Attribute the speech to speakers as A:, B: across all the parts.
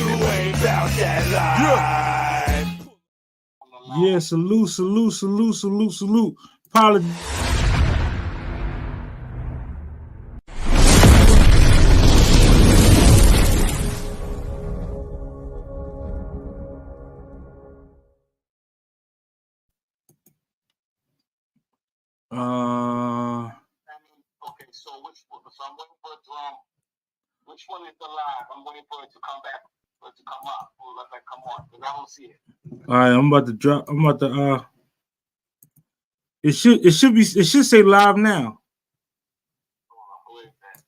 A: ain't about that life.
B: Yeah, salute. Apology.
C: Okay, so which one is the live? I'm waiting for it to come back, for it to come up, or let that come on, because I don't see it.
B: All right, I'm about to drop. It should say live now.
C: Who is that?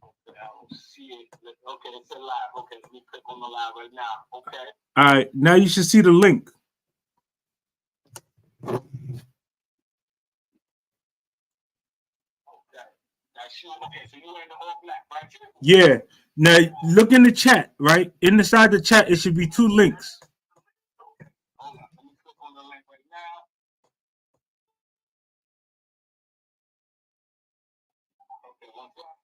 C: Okay, I don't see it. Okay, it said live. Okay, let me click on the live right now. Okay.
B: All right, now you should see the link.
C: Okay, so you're in the all black, right?
B: Yeah. Now look in the chat, right? Inside the chat, it should be two links.
C: Hold on, let me click on the link right now. Okay, one second.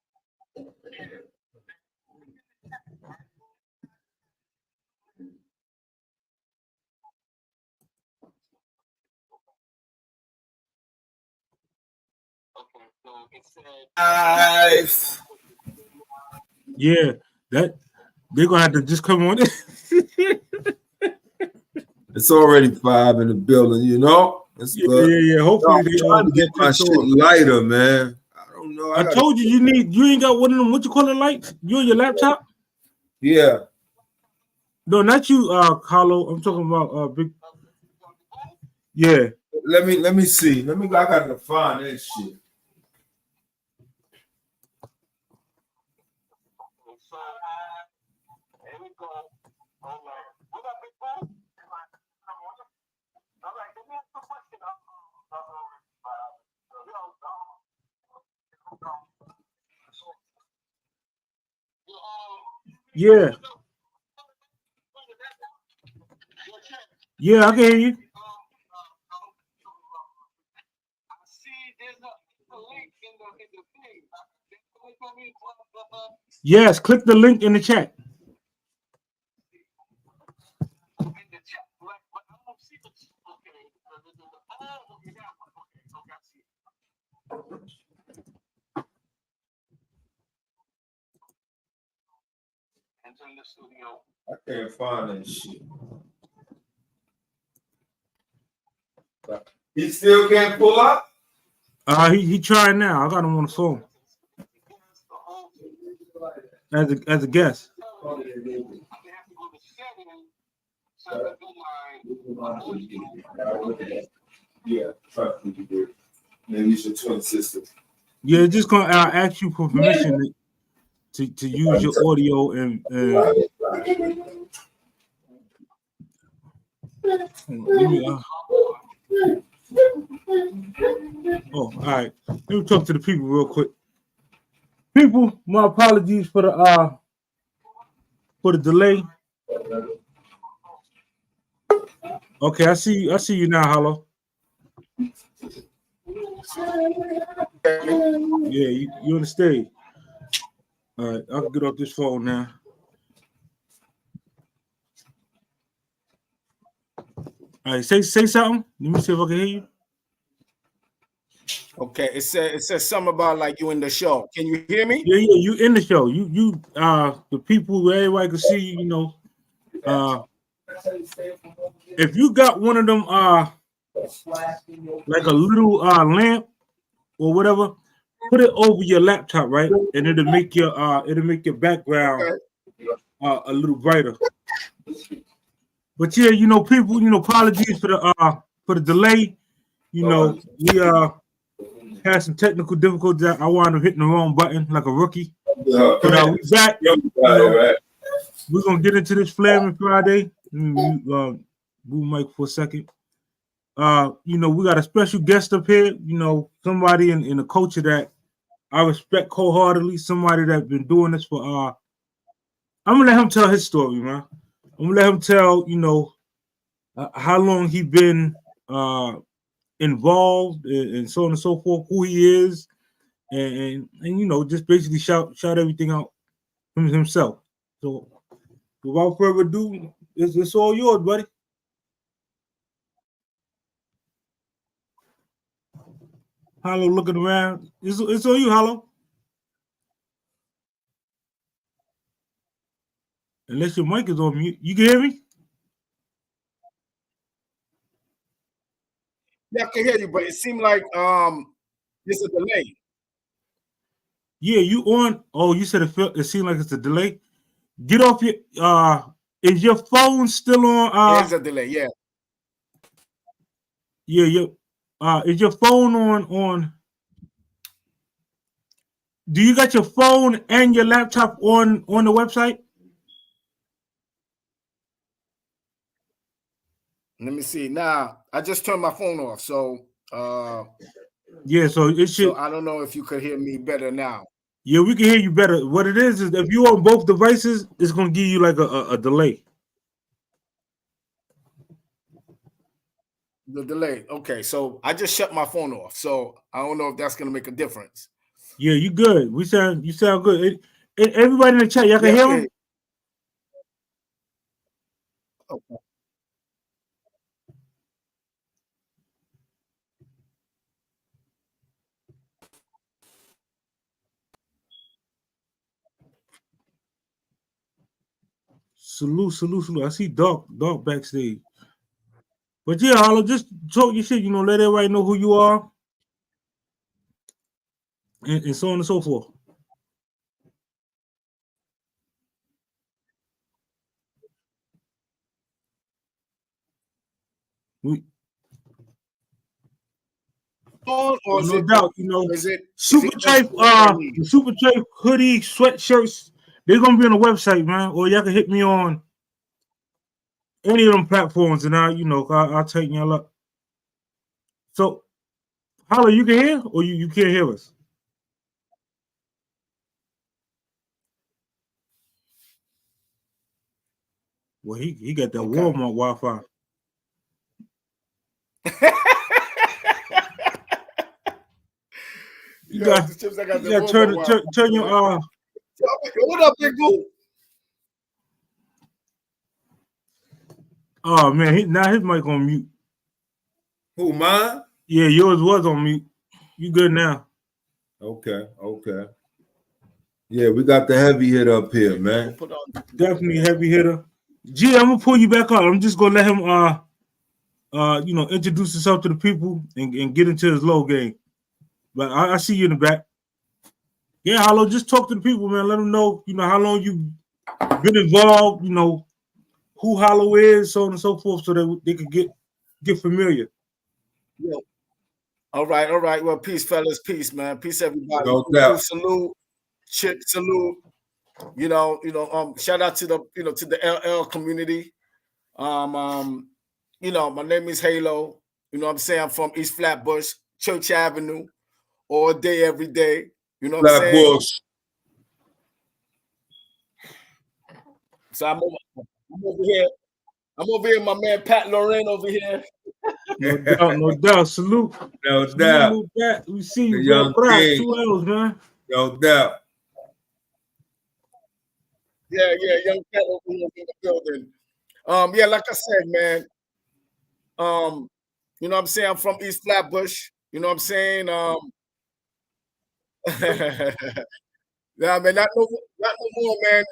C: Okay, so it said
A: Life.
B: Yeah, that they're gonna have to just come on.
A: It's already 5 in the building, you know. It's good.
B: Yeah. Hopefully
A: I'm trying to get my shit lighter, man. I don't know.
B: I told you you ain't got one of them. What you call it, lights? You on your laptop?
A: Yeah.
B: No, not you, Carlo. I'm talking about big. Yeah.
A: Let me see. I gotta find that shit.
C: Here we go. Hold on. What up, big boy? All right, let me ask you a question.
B: Yeah. Yeah, I can hear you.
C: I see there's a link in the thing.
B: Yes, click the link in the chat.
C: In the chat, but I don't see the okay. Okay, I see it. Enter in the studio.
A: I can't find that shit. He still can't pull up?
B: He tried now. I got him on the phone. As a guest.
A: Yeah, maybe it's your twin sister.
B: Yeah, it's just gonna ask you for permission to use your audio and all right. Let me talk to the people real quick. People, my apologies for the delay. Okay, I see you now, hello. Yeah, you on the stage. All right, I can get off this phone now. All right, say something. Let me see if I can hear you.
D: Okay, it says something about like you in the show. Can you hear me?
B: Yeah, you in the show. You the people, everybody can see you, you know. If you got one of them like a little lamp or whatever, put it over your laptop, right? And it'll make your background a little brighter. But yeah, you know, people, you know, apologies for the delay. You know, we had some technical difficulties. I wound up hitting the wrong button like a rookie. But we back. You know, we're gonna get into this Flamin Friday. Move mic for a second. You know, we got a special guest up here. You know, somebody in the culture that I respect wholeheartedly. Somebody that's been doing this for. I'm gonna let him tell his story, man. I'm gonna let him tell. You know, how long he been involved and so on and so forth. Who he is. and you know, just basically shout everything out from himself. So without further ado, it's all yours, buddy. Hollow looking around. It's on you, Hollow. Unless your mic is on mute. You can hear me?
D: Yeah, I can hear you, but it seemed like there's a delay.
B: Yeah, you on. Oh, you said it seemed like it's a delay. Get off your is your phone still on
D: There's a delay, yeah.
B: Yeah, is your phone on do you got your phone and your laptop on the website?
D: Let me see. Now, I just turned my phone off, so
B: yeah, so it should.
D: So I don't know if you could hear me better now.
B: Yeah, we can hear you better. What it is if you on both devices, it's gonna give you like a delay.
D: The delay. Okay, so I just shut my phone off, so I don't know if that's gonna make a difference.
B: Yeah, you good. You sound good. Everybody in the chat, y'all can hear him?
D: Okay.
B: Salute. I see Dark backstage. But yeah, Hollow, just talk your shit, you know, let everybody know who you are. And so on and so forth. No doubt, you know, Super Chafe, the Super Chafe hoodie, sweatshirts, they're gonna be on the website, man. Or y'all can hit me on any of them platforms, and I'll take y'all up. So, Hollow, you can hear, or you can't hear us? Well, he got that Walmart Wi-Fi. You got to turn your
D: What up, big boo?
B: Oh man, now his mic on mute.
E: Who, mine?
B: Yeah, yours was on mute. You good now?
E: Okay. Yeah, we got the heavy hit up here, man.
B: Definitely heavy hitter. G, I'm gonna pull you back up. I'm just gonna let him introduce himself to the people and get into his low game. But I see you in the back. Yeah, Hollow, just talk to the people, man. Let them know, how long you've been involved, who Hollow is, so on and so forth, so that they could get familiar.
D: Yeah. All right. Well, peace, fellas. Peace, man. Peace, everybody.
E: No doubt.
D: Salute. Chip, salute. Shout out to the LL community. My name is Halo. You know what I'm saying? I'm from East Flatbush, Church Avenue, all day, every day. You know what I'm saying?
E: Flatbush.
D: So I'm over here. I'm over here, my man Pat Lorraine over here.
B: No doubt. Salute.
E: No doubt.
B: We see you,
E: young king.
B: 2 L's, man.
E: No doubt.
D: Yeah, young Pat over here in the building. Like I said, man. You know what I'm saying? I'm from East Flatbush. You know what I'm saying? Yeah, man, not no more, man.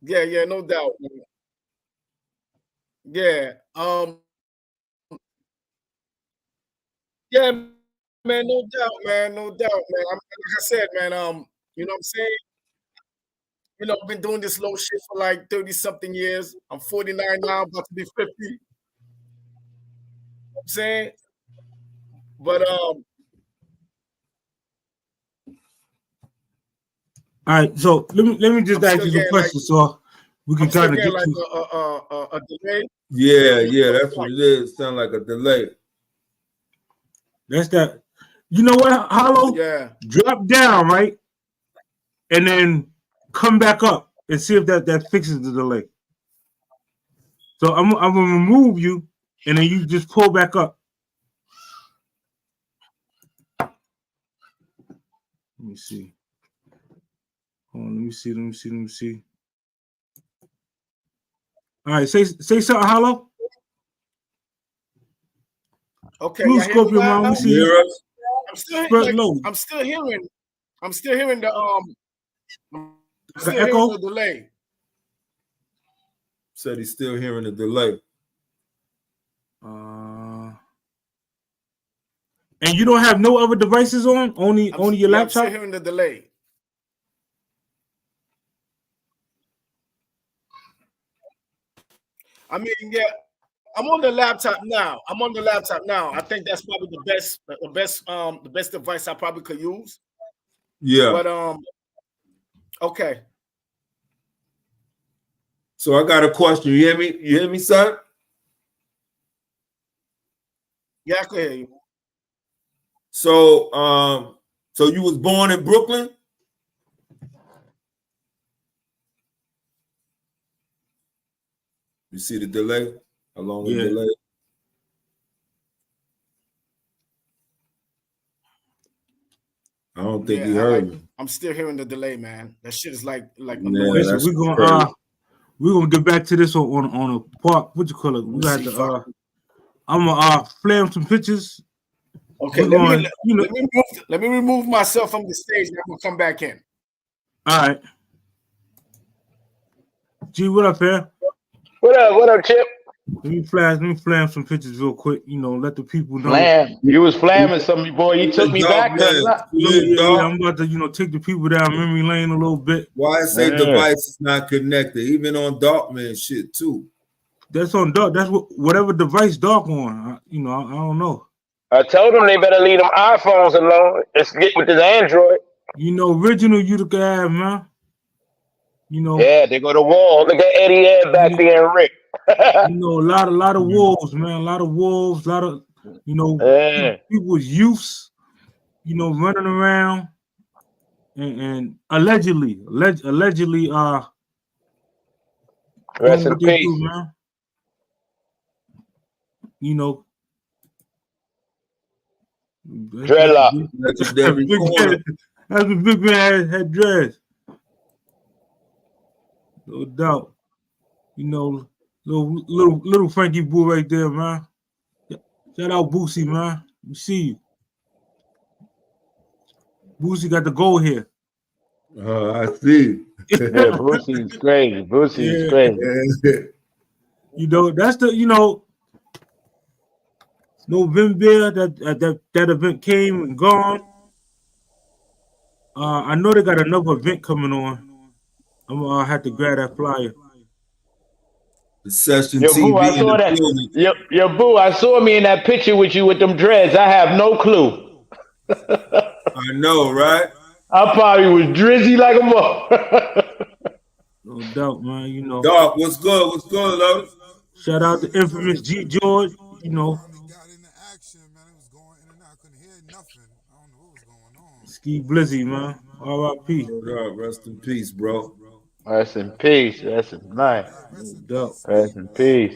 D: Yeah, no doubt, man. Yeah. Yeah, man, no doubt, man. Like I said, man, you know what I'm saying? I've been doing this low shit for like 30-something years. I'm 49 now, about to be 50. You know what I'm saying? But
B: all right, so let me just ask you some questions, so we can kind of get
D: like a delay.
E: Yeah, that's what it is. Sound like a delay.
B: That's that. You know what, Hollow?
D: Yeah.
B: Drop down, right? And then come back up and see if that fixes the delay. So I'm gonna remove you, and then you just pull back up. Let me see. Hold on, let me see. All right, say something, Hollow.
D: Okay,
B: Blue
D: y'all hear me
B: Scorpio, man.
D: now?
B: We see
E: You
B: you.
E: hear us?
D: I'm still hearing I'm still hearing the
B: echo?
D: delay.
E: Said he's still hearing the delay.
B: And you don't have no other devices on? Only your
D: I'm
B: laptop?
D: still hearing the delay. I mean, yeah, I'm on the laptop now. I think that's probably the best device I probably could use.
E: Yeah.
D: But okay.
E: So I got a question. You hear me? You hear me, son?
D: Yeah, I can hear you.
E: So so you was born in Brooklyn? You see the delay? How long the delay? I don't think he heard me.
D: I'm still hearing the delay, man. That shit is like
B: Listen, we're gonna get back to this on a part. What you call it? We got to I'm gonna flam some pictures.
D: Okay, let me remove myself from the stage and I'm gonna come back in.
B: All right. G, what up, man?
C: What up, Chip?
B: Let me flam some pictures real quick. You know, let the people know.
C: Flam, you was flamming something, boy. You took me back to a lot.
B: Yeah, I'm about to, take the people down memory lane a little bit.
E: Why I say device is not connected, even on Darkman shit too.
B: That's on Dark. That's whatever device Dark on. I don't know.
C: I told them they better leave them iPhones alone. Let's get with this Android.
B: Original you the guy, man.
C: Yeah, they go to Wall. Look at Eddie Ed back there and Rick.
B: A lot of wolves, man. A lot of wolves. A lot of people with youths. Running around and allegedly.
C: Rest in peace,
B: do, man.
C: Dreadlock.
B: That's a big man had dreads. No doubt. Little Frankie Boo right there, man. Shout out Boosie, man. We see you. Boosie got the goal here.
E: I see.
C: Yeah, Boosie is crazy. Boosie is crazy.
B: That's the November that event came and gone. I know they got another event coming on. I'm gonna have to grab that flyer.
E: The Session
C: Yo,
E: TV
C: Boo, I saw that. Yo, Boo, I saw me in that picture with you with them dreads. I have no clue.
E: I know, right?
C: I probably was drizzy like a mother.
B: No doubt, man.
E: Dog, what's good? What's good, Lotus?
B: Shout out to infamous G George.
F: Got into action, man. It was going in and out. I couldn't hear nothing. I don't know what was going on.
B: Ski Blizzy, man. R.I.P.
E: Rest in peace, bro.
C: Rest in peace. Rest in life. Rest in peace.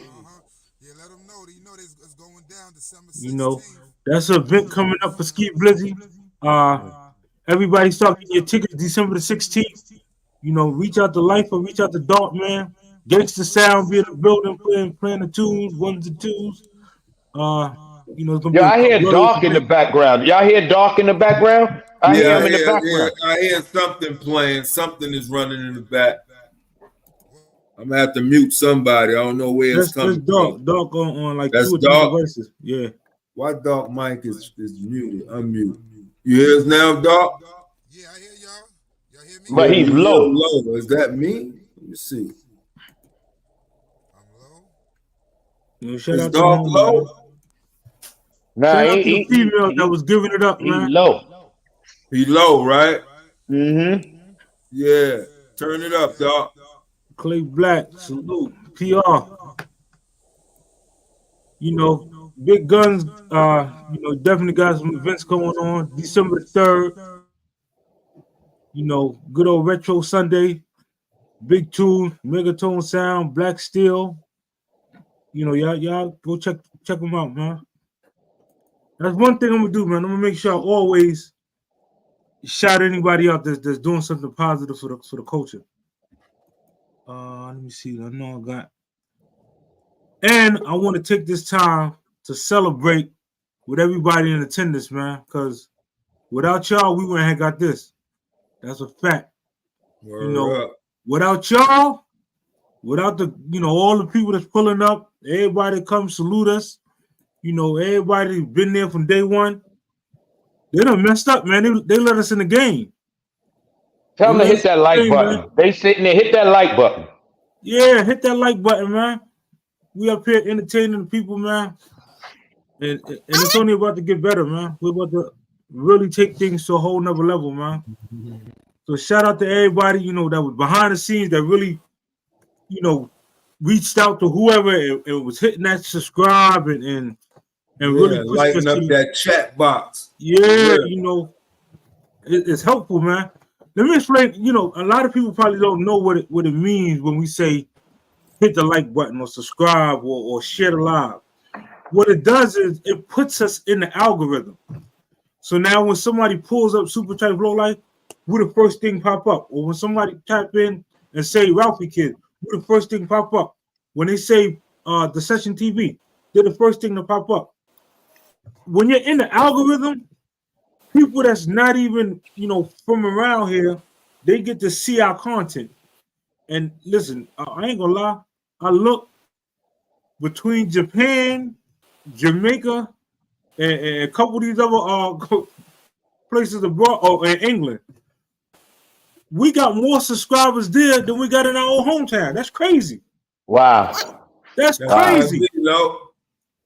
F: Yeah, let them know. It's going down December 16th.
B: That's an event coming up for Ski Blizzy. Everybody start getting your tickets December the 16th. Reach out to Life or reach out to Dark, man. Gangsta Sound be in the building playing the tunes, ones and twos. It's gonna
C: Yo, I hear Dark in the background. Y'all hear Dark in the background? I hear him in the background.
E: I hear something playing. Something is running in the back. I'm gonna have to mute somebody. I don't know where it's coming from.
B: Dark on like
E: that's
B: 2 or 3 devices. Yeah.
E: Why Dark mic is muted? Unmute. You hear us now, Dark?
F: Yeah, I hear y'all. Y'all hear me?
C: But he's low.
E: Is that me? Let me see.
F: I'm low.
B: Shout out
E: Dark
B: to
E: low?
C: Nah,
B: shout out to the female that was giving it up, man.
C: He low.
E: He low, right?
C: Mm-hmm.
E: Yeah. Turn it up, Dark.
B: Clay Black, salute. PR. Big Guns, definitely got some events going on. December the 3rd. Good old Retro Sunday. Big Tune, Megatone Sound, Black Steel. Y'all go check them out, man. That's one thing I'm gonna do, man. I'm gonna make sure I always shout anybody out that's doing something positive for the culture. Let me see. I know I got, and I want to take this time to celebrate with everybody in attendance, man. Because without y'all, we wouldn't have got this. That's a fact.
E: Word up.
B: Without y'all, without the all the people that's pulling up, everybody that comes salute us, everybody that's been there from day one, they done messed up, man. They let us in the game.
G: Tell them to hit that like button. Man. They sitting there, hit that like button.
B: Yeah, hit that like button, man. We up here entertaining the people, man. And it's only about to get better, man. We're about to really take things to a whole nother level, man. So shout out to everybody, that was behind the scenes that really, reached out to whoever and was hitting that subscribe and really
E: lighting up that chat box.
B: Yeah, it's helpful, man. Let me explain. A lot of people probably don't know what it means when we say hit the like button or subscribe or share the live. What it does is it puts us in the algorithm. So now when somebody pulls up Super Tight Flow Life, we're the first thing pop up. Or when somebody type in and say Ralphie Kid, we're the first thing pop up. When they say the Session TV, they're the first thing to pop up. When you're in the algorithm, people that's not even, from around here, they get to see our content. And listen, I ain't gonna lie, I look between Japan, Jamaica, and a couple of these other places abroad, in England. We got more subscribers there than we got in our own hometown. That's crazy.
G: Wow.
B: That's crazy.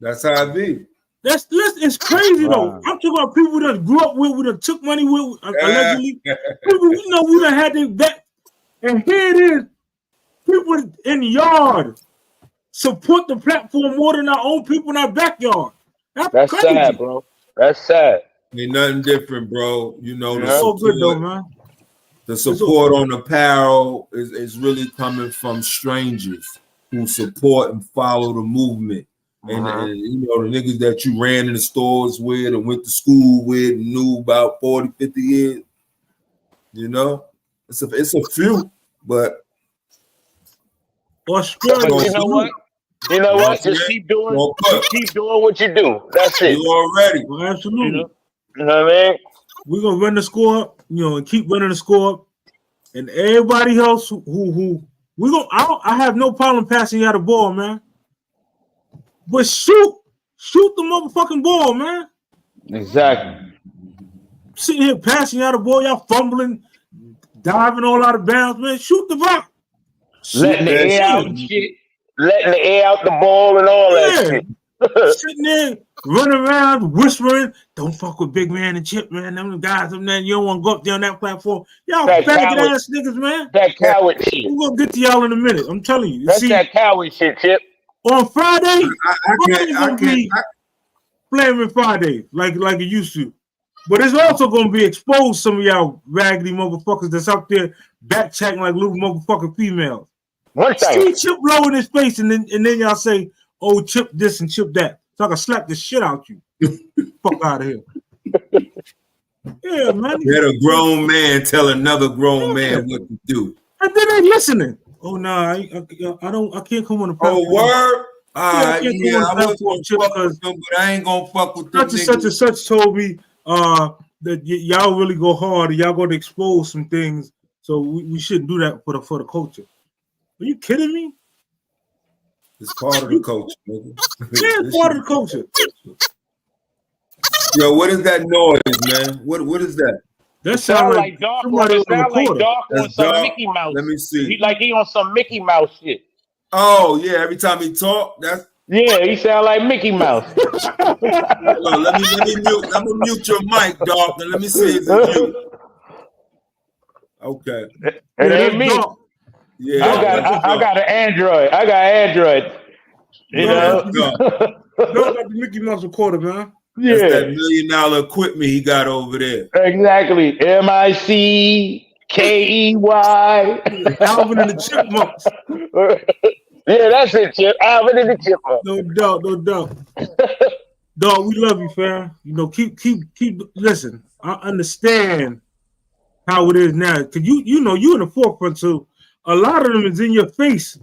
E: That's how it be.
B: It's crazy though. I'm talking about people that grew up with, that took money with, allegedly. People, we done had that. And here it is. People in the yard support the platform more than our own people in our backyard. That's crazy.
G: Sad, bro. That's sad.
E: Ain't nothing different, bro.
B: It's all good though, man.
E: The support on apparel is really coming from strangers who support and follow the movement. And the niggas that you ran in the stores with and went to school with and knew about 40, 50 years. It's a few, but
B: Australia.
G: You know what? You know what? Just keep doing what you do. That's it.
E: You already.
B: Well, absolutely.
G: You know what I mean?
B: We're gonna run the score up, and keep running the score up. And everybody else who I have no problem passing you out the ball, man. But shoot the motherfucking ball, man.
G: Exactly.
B: Sitting here passing you out the ball, y'all fumbling, diving all out of bounds, man. Shoot the ball.
G: Letting the air out and shit. Letting the air out the ball and all that shit.
B: Sitting there, running around, whispering, don't fuck with Big Man and Chip, man. Them guys, you don't want to go up there on that platform. Y'all faggot ass niggas, man.
G: That coward shit.
B: We're going to get to y'all in a minute. I'm telling you.
G: That's that coward shit, Chip.
B: On Friday, Friday's going to be Flamin Friday, like it used to. But it's also going to be exposed some of y'all raggedy motherfuckers that's out there backchatting like little motherfucking females.
G: One thing.
B: See Chip low in his face, and then y'all say, oh, Chip this and Chip that. So I can slap the shit out you. Fuck out of here. Yeah, man.
E: Let a grown man tell another grown man what to do.
B: And then they listening. Oh no, I can't come on the platform.
E: Oh, word?
B: I wasn't
E: Chip because but I ain't gonna fuck with them.
B: Such and such told me that y'all really go hard and y'all gonna expose some things. So we shouldn't do that for the culture. Are you kidding me?
E: It's part of the culture, nigga.
B: Yeah, it's part of the culture.
E: Yo, what is that noise, man? What is that?
G: That sounds like Dark. It sounds like Dark on some Mickey Mouse.
E: Let me see.
G: He on some Mickey Mouse shit.
E: Oh yeah, every time he talk, that's
G: he sound like Mickey Mouse.
E: Let me mute. I'm gonna mute your mic, Dark, and let me see if it's mute. Okay.
G: It ain't me.
E: Yeah,
G: I got an Android. I got Android. You know,
B: no, like the Mickey Mouse recorder, man.
G: Yeah,
E: that's that $1 million equipment he got over there.
G: Exactly. MICKEY.
B: Alvin and the Chipmunks.
G: Yeah, that's it, Chip. Alvin and the Chipmunks.
B: No doubt. Dog, we love you, fam. Keep. Listen, I understand how it is now. Cause you know you in the forefront, so a lot of them is in your face.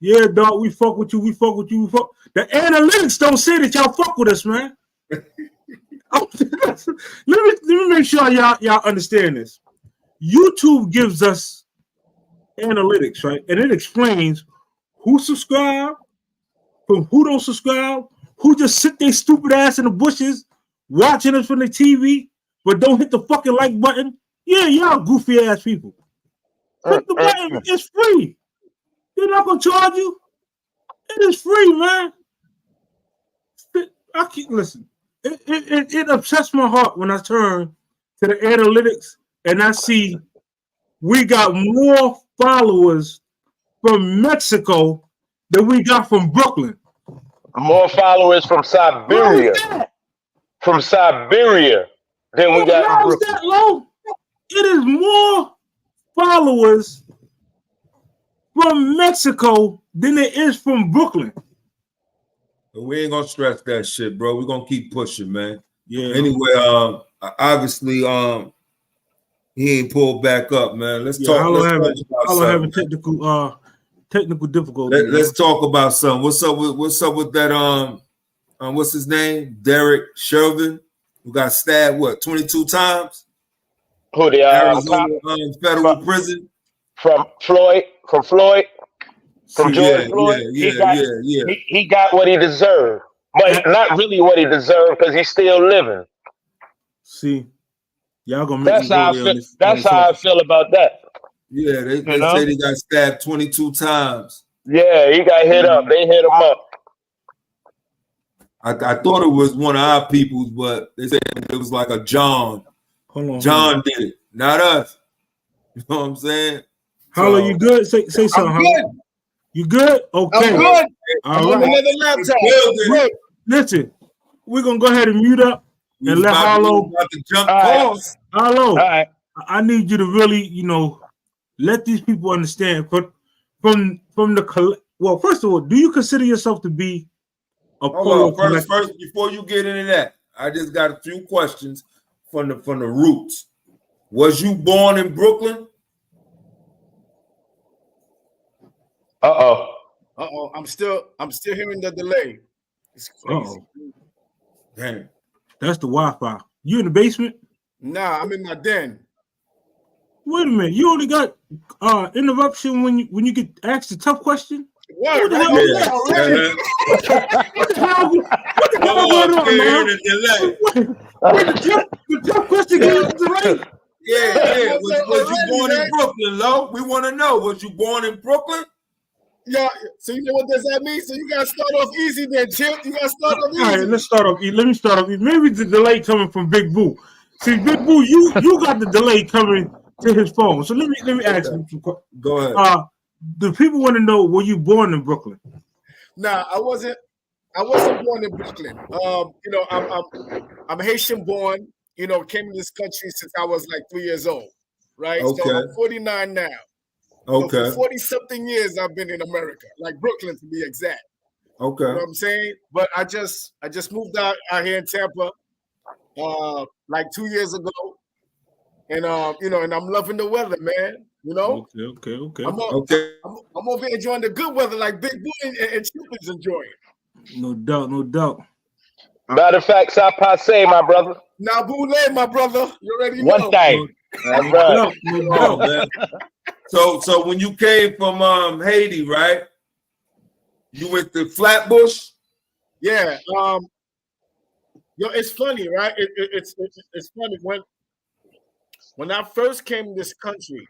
B: Yeah, dog, we fuck with you, we fuck with you, we fuck. The analytics don't say that y'all fuck with us, man. let me make sure y'all understand this. YouTube gives us analytics, right? And it explains who subscribe from who don't subscribe, who just sit their stupid ass in the bushes watching us from the TV, but don't hit the fucking like button. Yeah, y'all goofy ass people. Click the button, it's free. They're not gonna charge you. It is free, man. I keep listen. It upsets my heart when I turn to the analytics and I see we got more followers from Mexico than we got from Brooklyn.
G: More followers from Siberia. From Siberia than we got.
B: How is that low? It is more followers from Mexico than it is from Brooklyn.
E: But we ain't gonna stress that shit, bro. We're gonna keep pushing, man.
B: Yeah.
E: Anyway, obviously, he ain't pulled back up, man. Let's talk.
B: I'll having technical difficulties.
E: Let's talk about something. What's up with that? What's his name? Derek Chauvin, who got stabbed 22 times?
G: Who the
E: Arizona federal prison
G: from Floyd? From George Floyd? He got what he deserved, but not really what he deserved because he's still living.
B: See, y'all gonna make
G: that's how I feel. That's how I feel about that.
E: Yeah, they say he got stabbed 22 times.
G: Yeah, he got hit up. They hit him up.
E: I thought it was one of our peoples, but they said it was like a John. John did it, not us. You know what I'm saying?
B: Hollow, you good? Say something.
D: I'm good.
B: You good? Okay.
D: I'm good.
B: All
D: I'm
B: right.
D: on another laptop.
B: Listen, we're gonna go ahead and mute up and let Hollow
E: jump pause.
B: Hollow, I need you to really, let these people understand. From the well, first of all, do you consider yourself to be a polo collector?
E: First, before you get into that, I just got a few questions from the roots. Was you born in Brooklyn?
D: Uh-oh. I'm still hearing the delay. It's crazy.
E: Damn.
B: That's the Wi-Fi. You in the basement?
D: Nah, I'm in my den.
B: Wait a minute. You only got interruption when you get asked a tough question?
D: What the
B: hell going on, man? The tough question goes delay.
E: Yeah. Was you born in Brooklyn, Lo? We want to know. Was you born in Brooklyn?
D: Yeah. So you know what does that mean? So you gotta start off easy then, Chip. You gotta start off easy.
B: All right, let's start off. Let me start off. Maybe the delay coming from Big Boo. See, Big Boo, you got the delay coming to his phone. So let me ask you some questions.
E: Go ahead.
B: The people want to know: were you born in Brooklyn?
D: Nah, I wasn't born in Brooklyn. I'm Haitian born. Came to this country since I was like 3 years old. Right.
E: Okay.
D: So I'm 49 now.
E: Okay.
D: So for 40-something years, I've been in America, like Brooklyn to be exact.
E: Okay.
D: You know what I'm saying? But I just moved out here in Tampa, like 2 years ago, and and I'm loving the weather, man.
B: Okay.
D: I'm over here enjoying the good weather, like Big Boo and Chip is enjoying.
B: No doubt.
G: Matter of fact, ça passe, my brother.
D: Now, Boulay, my brother, you already know.
G: One thing.
B: No doubt,
E: man. So when you came from Haiti, right? You went to Flatbush?
D: Yeah. It's funny, right? It's funny when I first came to this country.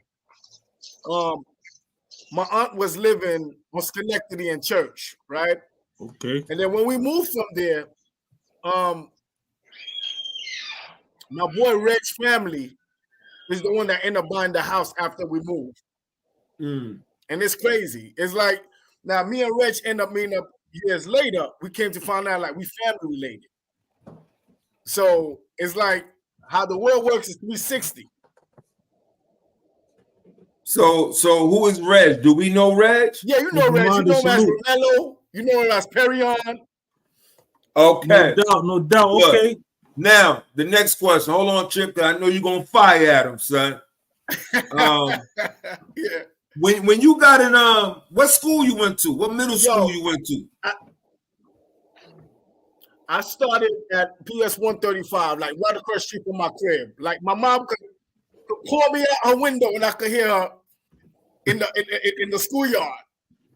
D: My aunt was living on Schenectady in Church, right?
B: Okay.
D: And then when we moved from there, my boy Reg's family is the one that ended up buying the house after we moved. And it's crazy. It's like now me and Reg end up meeting up years later. We came to find out like we family related. So it's like how the world works is 360.
E: So who is Reg? Do we know Reg?
D: Yeah, you know Reg. You know him as Romello. You know him as Perion.
E: Okay.
B: No doubt. Okay.
E: Now, the next question. Hold on, Chip, because I know you're going to fire at him, son.
D: Yeah.
E: When you got in what school you went to? What middle school you went to?
D: I started at PS 135, like right across the street from my crib. Like my mom could call me out her window and I could hear her in the schoolyard.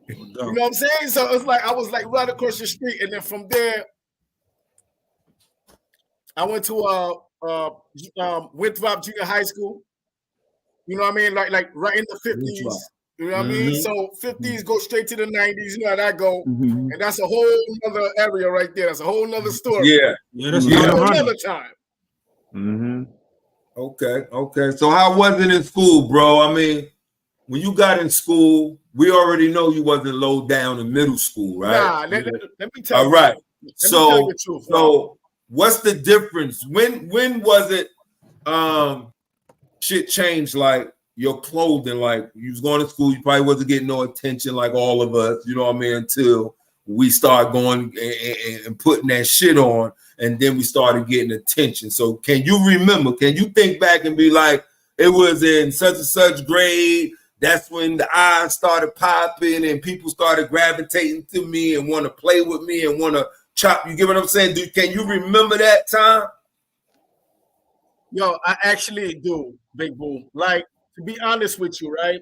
D: You know what I'm saying? So it's like I was like right across the street, and then from there, I went to Winthrop Junior High School. You know what I mean? Like right in the 50s. You know what I mean? So 50s go straight to the 90s. You know how that go. And that's a whole other area right there. That's a whole nother story.
B: Yeah, that's
D: another time.
E: Okay. So how was it in school, bro? I mean, when you got in school, we already know you wasn't low down in middle school, right?
D: Nah, let me tell you.
E: All right.
D: Let me tell you the truth,
E: so what's the difference? When was it shit changed, like your clothing? Like you was going to school, you probably wasn't getting no attention like all of us, you know what I mean, until we start going and putting that shit on, and then we started getting attention. So can you remember, can you think back and be like, it was in such and such grade, that's when the eyes started popping and people started gravitating to me and want to play with me and want to chop, you get what I'm saying? Can you remember that time?
D: Yo, I actually do, Big Boo. Like, to be honest with you, right?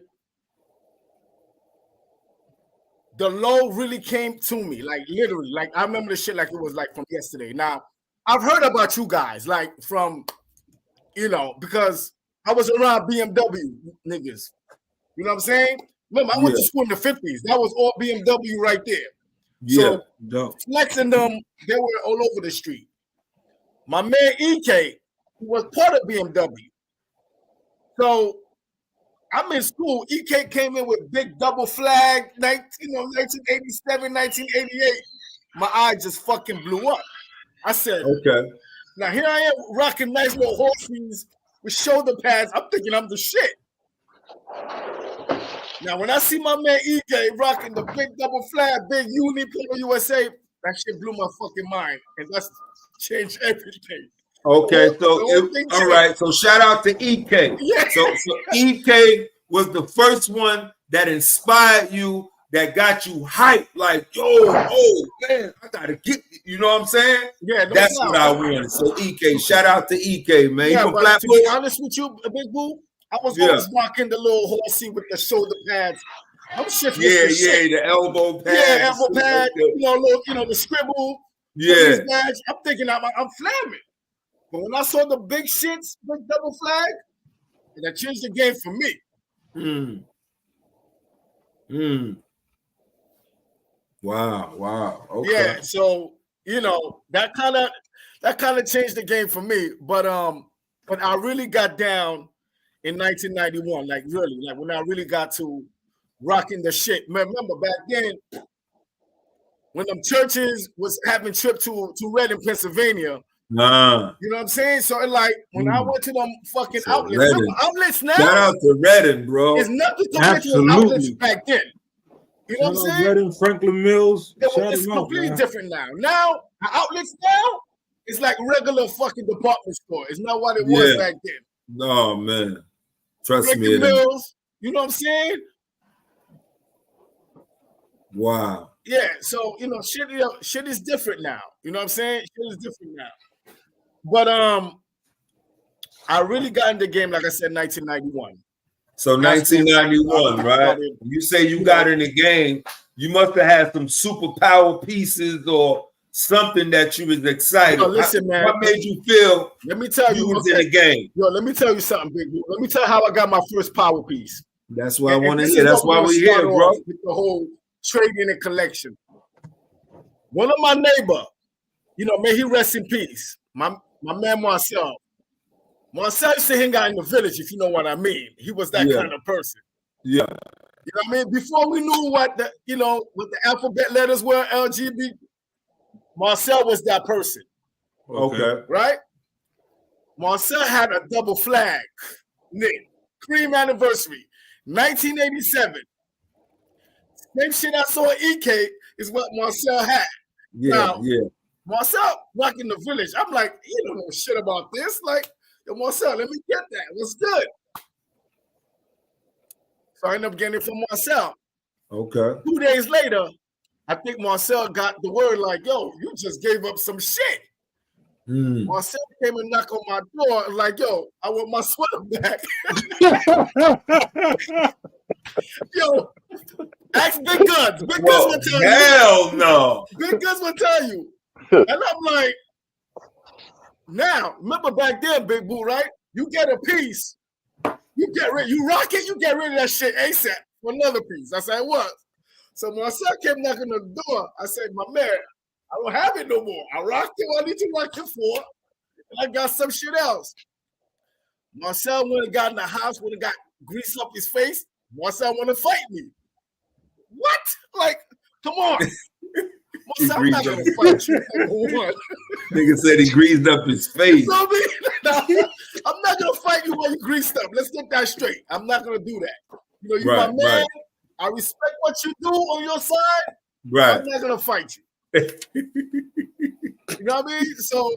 D: The low really came to me, like literally. Like I remember the shit like it was like from yesterday. Now, I've heard about you guys, like from, because I was around BMW niggas. You know what I'm saying? Remember, I went to school in the 50s. That was all BMW right there. So flexing them, they were all over the street. My man EK was part of BMW. So I'm in school. EK came in with big double flag, 1987, 1988. My eye just fucking blew up. I said, okay. Now here I am rocking nice little horses with shoulder pads. I'm thinking I'm the shit. Now when I see my man EK rocking the big double flag, big uni Polo USA, that shit blew my fucking mind, and that's changed everything.
E: Okay, all right. So shout out to EK.
D: Yeah.
E: So EK was the first one that inspired you, that got you hyped. Like, oh man, I gotta get. You know what I'm saying?
D: Yeah,
E: that's what I wanted. So EK, shout out to EK, man.
D: Yeah, but to be honest with you, Big Boo, I was always rocking the little horsey with the shoulder pads. I'm shit.
E: The elbow pads.
D: Yeah, elbow pad. The scribble.
E: Yeah.
D: Badge. I'm thinking I'm Flamin. But when I saw the big shits, big double flag, that changed the game for me.
E: Wow. Okay.
D: Yeah, so that kind of changed the game for me. But I really got down in 1991, like really, like when I really got to rocking the shit. Remember back then, when them churches was having trip to Reading, Pennsylvania. You know what I'm saying? So like when I went to them fucking outlets, outlets now.
E: Shout out to Reading, bro.
D: It's nothing compared to outlets back then. You know what I'm saying?
B: Reading, Franklin Mills.
D: It's completely different now. Now outlets now, it's like regular fucking department store. It's not what it was back then.
E: No man, trust
D: Franklin
E: me.
D: Mills. You know what I'm saying?
E: Wow.
D: Yeah. So shit is different now. You know what I'm saying? Shit is different now. But I really got in the game, like I said, 1991.
E: So 1991, right? You say you got in the game, you must have had some superpower pieces or something that you was excited.
D: Listen, man.
E: What made you feel?
D: Let me tell you,
E: was in the game.
D: Yo, let me tell you something, Big Boo. Let me tell you how I got my first power piece.
E: That's what I want to hear. That's why we're here, bro.
D: With the whole trading and collection. One of my neighbor, may he rest in peace. My man Marcel. Marcel used to hang out in the village, if you know what I mean. He was that kind of person.
E: Yeah.
D: You know what I mean? Before we knew what the alphabet letters were, LGB, Marcel was that person.
E: Okay.
D: Right? Marcel had a double flag. Nick. Cream anniversary. 1987. Same shit I saw at EK is what Marcel had.
E: Yeah.
D: Marcel rocking the village. I'm like, you don't know shit about this. Like, yo, Marcel, let me get that. What's good? So I ended up getting it from Marcel.
E: Okay.
D: 2 days later, I think Marcel got the word like, yo, you just gave up some shit. Marcel came and knocked on my door and like, yo, I want my sweater back. Yo, ask Big Guns. Big Guns will tell you.
E: Hell no.
D: Big Guns will tell you. And I'm like, now, remember back then, Big Boo, right? You get a piece, you rock it, you get rid of that shit ASAP for another piece. I said, what? So Marcel came knocking on the door. I said, my man, I don't have it no more. I rocked it what I need to rock it for. And I got some shit else. Marcel went and got in the house, went and got grease up his face. Marcel want to fight me. What? Like, come on. Marcel, I'm not going to fight you.
E: Nigga said he greased up his face.
D: You know what I mean? I'm not going to fight you while you greased up. Let's get that straight. I'm not going to do that. You know, you're my man. Right. I respect what you do on your side.
E: Right.
D: I'm not going to fight you. You know what I mean? So,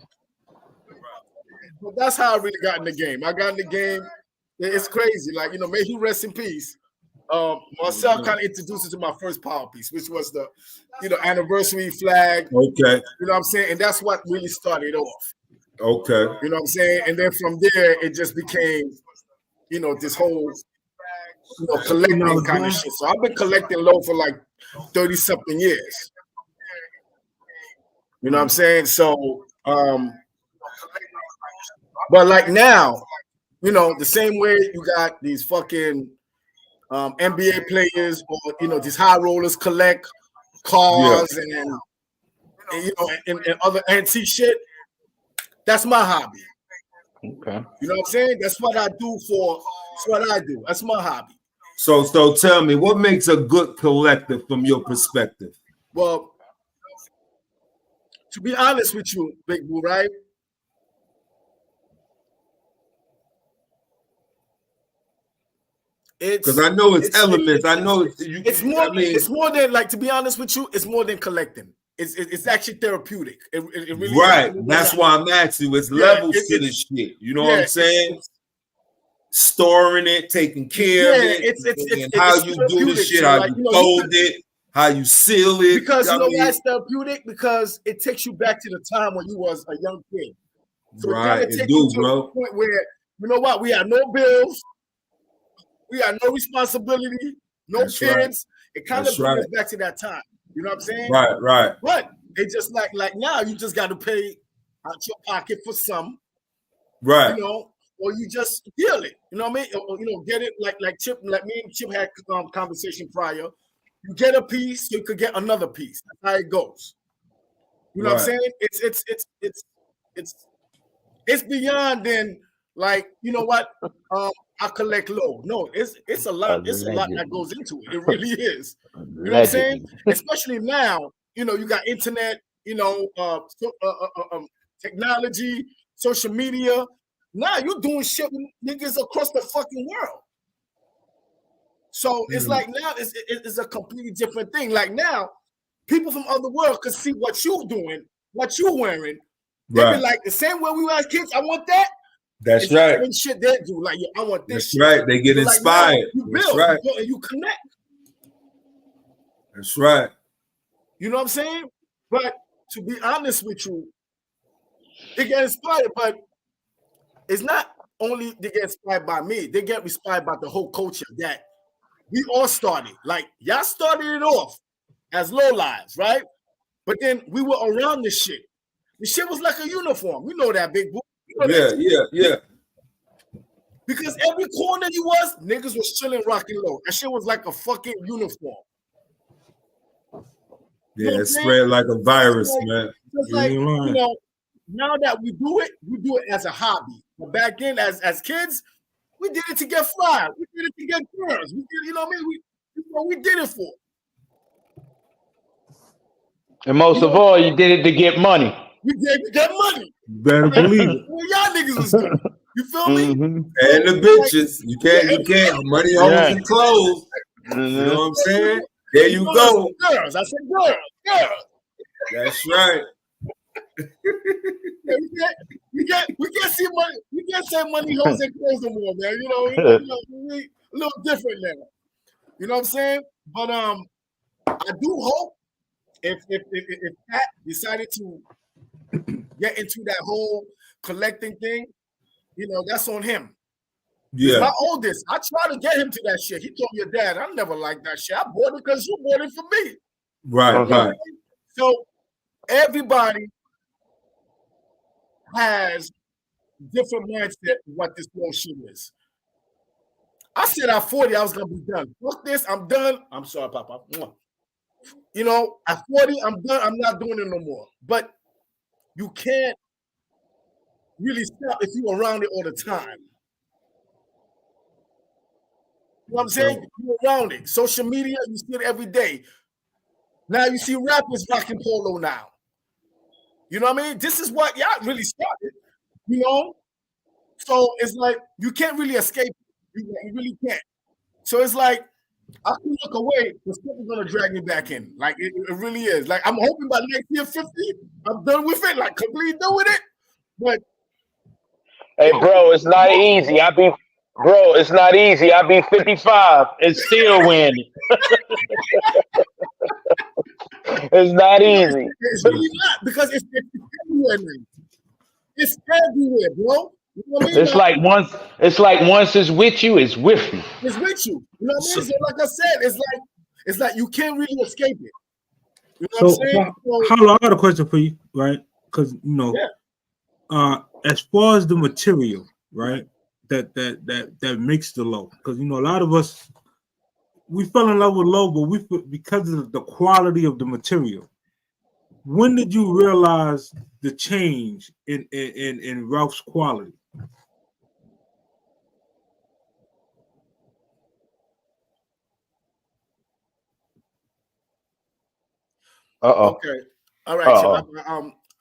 D: but that's how I really got in the game. I got in the game. It's crazy. Like, you know, may he rest in peace. Marcel kind of introduced it to my first power piece, which was the, you know, anniversary flag.
E: Okay.
D: You know what I'm saying? And that's what really started off.
E: Okay.
D: You know what I'm saying? And then from there, it just became, you know, this whole, you know, collecting kind of shit. So I've been collecting low for like 30-something years. You know what I'm saying? So, but like now, you know, the same way you got these fucking NBA players or, you know, these high rollers collect cars and you know, and other antique shit. That's my hobby.
G: Okay.
D: You know what I'm saying? That's what I do that's what I do. That's my hobby.
E: So tell me, what makes a good collector from your perspective?
D: Well, to be honest with you, Big Boo, right?
E: Because I know it's elements. I know it's
D: more. It's more than, like, to be honest with you, it's more than collecting. It's actually therapeutic. It really
E: right.
D: Is.
E: That's why I'm asking you. It's levels to this shit. You know what I'm saying? Storing it, taking care of it, and how you do the shit, how you fold it, how you seal it.
D: Because you know why it's therapeutic? Because it takes you back to the time when you was a young kid. So
E: right,
D: it takes you to the point where, you know what, we had no bills, we had no responsibility, no kids. Right. It kind of brings us back to that time. You know what I'm saying?
E: Right.
D: But it just like now you just got to pay out your pocket for some.
E: Right.
D: You know, or you just deal it. You know what I mean? Or, you know, get it like Chip, like me and Chip had conversation prior. You get a piece, you could get another piece. That's how it goes. You know what I'm saying? It's beyond then, like, you know what? I collect low. No, it's a lot. It's a lot that goes into it. It really is. You know what I'm saying? Especially now, you know, you got internet, you know, technology, social media. Now you're doing shit with niggas across the fucking world. So it's like now it's a completely different thing. Like now, people from other world could see what you're doing, what you're wearing. They be like, the same way we were as kids, I want that.
E: That's right.
D: And shit they do, like, yo, I want this.
E: That's right. They get inspired.
D: Like, you build,
E: right.
D: And you connect.
E: That's right.
D: You know what I'm saying? But to be honest with you, they get inspired, but it's not only they get inspired by me, they get inspired by the whole culture that we all started. Like, y'all started it off as low lives, right? But then we were around this shit. The shit was like a uniform. You know that, Big Boo. You know
E: Yeah.
D: Because every corner you was, niggas was chilling, rocking low. That shit was like a fucking uniform.
E: Yeah, it spread like a virus, man.
D: It's like, you know, now that we do it as a hobby. But back then, as kids, we did it to get fly. We did it to get girls. We did, you know what I mean? We did it for.
G: And most of all, you did it to get money.
D: We did it to get money.
B: Better believe it.
D: Well, y'all niggas was doing. You feel me?
E: And the bitches. You can't. Money, homes, and clothes. You know what I'm saying? There you go.
D: Girls. I said girls.
E: That's right.
D: We can't see money. We can't say money, homes, and clothes no more, man. You know, we a little different now. You know what I'm saying? But I do hope if Pat decided to get into that whole collecting thing, you know, that's on him. Yeah. My oldest, I tried to get him to that shit. He told me, Dad, I never liked that shit. I bought it because you bought it for me.
E: Right, right.
D: So everybody has different mindset what this little shit is. I said at 40, I was gonna be done. Fuck this, I'm done. I'm sorry, Papa. You know, at 40, I'm done. I'm not doing it no more. But you can't really stop if you're around it all the time. You know what I'm saying? You're around it. Social media, you see it every day. Now you see rappers rocking polo now. You know what I mean? This is what y'all really started. You know? So it's like you can't really escape it. You really can't. So it's like I can look away, but something's gonna drag me back in. Like it really is. Like I'm hoping by next year 50, I'm done with it, like completely done with it. But
G: hey, bro, it's not easy. It's not easy. I be 55 and still winning. It's not easy.
D: It's really not because it's everywhere now. It's everywhere, bro. You know what I mean?
G: It's like once it's with you, it's with you.
D: It's with you. You know what I mean? So like I said, it's like you can't really escape it. You know what I'm saying?
B: How I got a question for you, right? Because you know, as far as the material, right, that makes the low, because you know a lot of us we fell in love with low, but because of the quality of the material. When did you realize the change in Ralph's quality?
D: Okay. All right.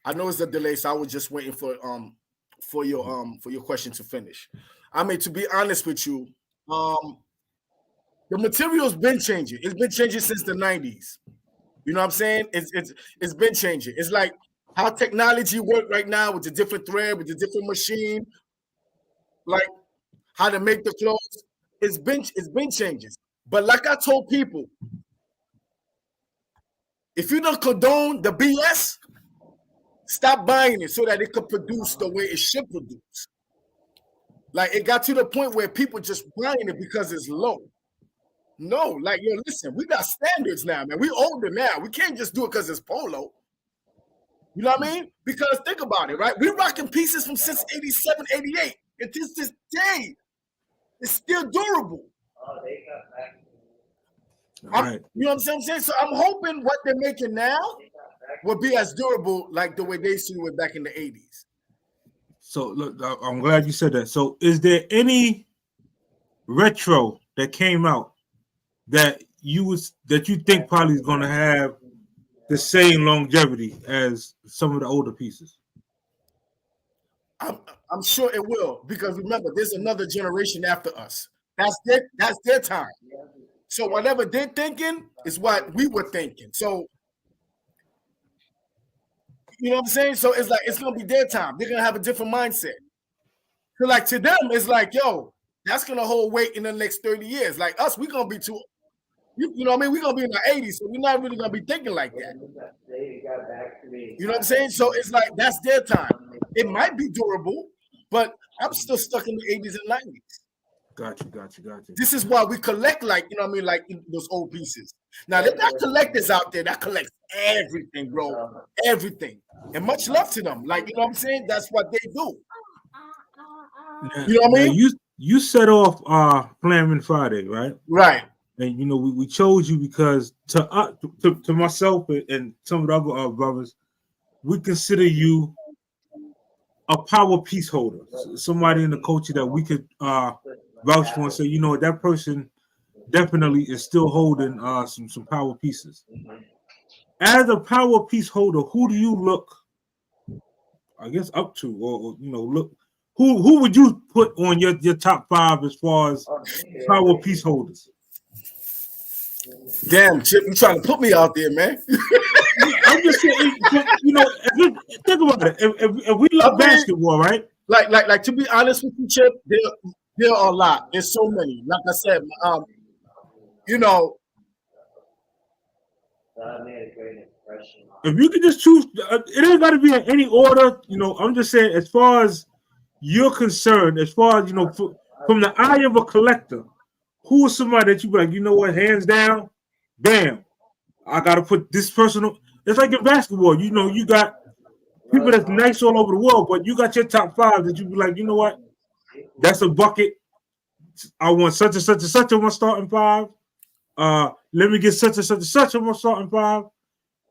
D: I know it's a delay, so I was just waiting for your question to finish. I mean, to be honest with you, the material's been changing. It's been changing since the 90s. You know what I'm saying? It's been changing. It's like how technology works right now with the different thread, with the different machine, like how to make the clothes. It's been changing. But like I told people, if you don't condone the BS, stop buying it so that it could produce the way it should produce. Like it got to the point where people just buying it because it's low. No, like yo, listen, we got standards now, man. We older now. We can't just do it because it's polo. You know what I mean? Because think about it, right? We're rocking pieces from since 87, 88. And this day, it's still durable.
B: Right.
D: You know what I'm saying? So I'm hoping what they're making now will be as durable like the way they see it back in the 80s.
B: So look, I'm glad you said that. So is there any retro that came out that you think probably is going to have the same longevity as some of the older pieces?
D: I'm sure it will, because remember, there's another generation after us. That's their time. So whatever they're thinking is what we were thinking. So you know what I'm saying? So it's like it's gonna be their time. They're gonna have a different mindset. So like to them, it's like, yo, that's gonna hold weight in the next 30 years. Like us, we're gonna be too. You know what I mean? We're gonna be in the 80s, so we're not really gonna be thinking like that. You know what I'm saying? So it's like that's their time. It might be durable, but I'm still stuck in the 80s and 90s.
B: Gotcha.
D: This is why we collect, like, you know what I mean, like those old pieces. Now, there got collectors out there that collects everything, bro. Everything. And much love to them. Like, you know what I'm saying? That's what they do. You know what I mean?
B: You set off Flamin Friday, right?
D: Right.
B: And you know we chose you because to myself and some of the other brothers, we consider you a power piece holder, somebody in the culture that we could vouch for and say, you know, that person definitely is still holding some power pieces. As a power piece holder, who do you look, I guess, up to, or you know, look who would you put on your top 5 as far as power piece holders?
D: Damn, Chip, you trying to put me out there, man.
B: I'm just saying, you know, think about it. If we love basketball, right?
D: Like to be honest with you, Chip, there are a lot. There's so many. Like I said, you know.
A: That made a great impression.
B: If you could just choose, it ain't got to be in any order. You know, I'm just saying, as far as you're concerned, as far as, you know, from the eye of a collector, who is somebody that you be like, you know what, hands down, bam, I got to put this person on. It's like in basketball, you know, you got people that's nice all over the world, but you got your top 5 that you be like, you know what, that's a bucket. I want such and such and such on my starting 5. Let me get such and such and such on my starting 5.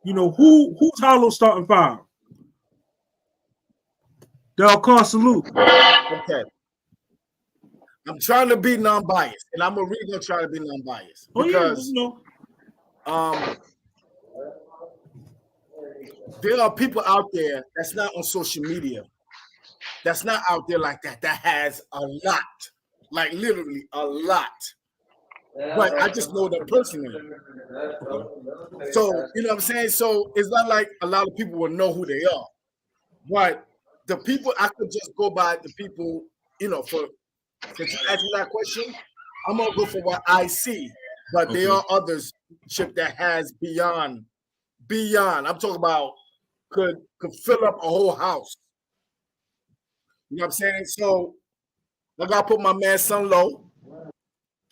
B: You know, who's Hollow's starting 5? Del Car, salute.
D: Okay. I'm trying to be non-biased, and I'm really gonna try to be non-biased because there are people out there that's not on social media, that's not out there like that has a lot, like literally a lot. But I just know them personally. So, you know what I'm saying? So it's not like a lot of people will know who they are. But the people, I could just go by the people, you know, since you asked me that question, I'm gonna go for what I see. But there are others, Chip, that has beyond. I'm talking about could fill up a whole house. You know what I'm saying? So I gotta put my man Sun Low.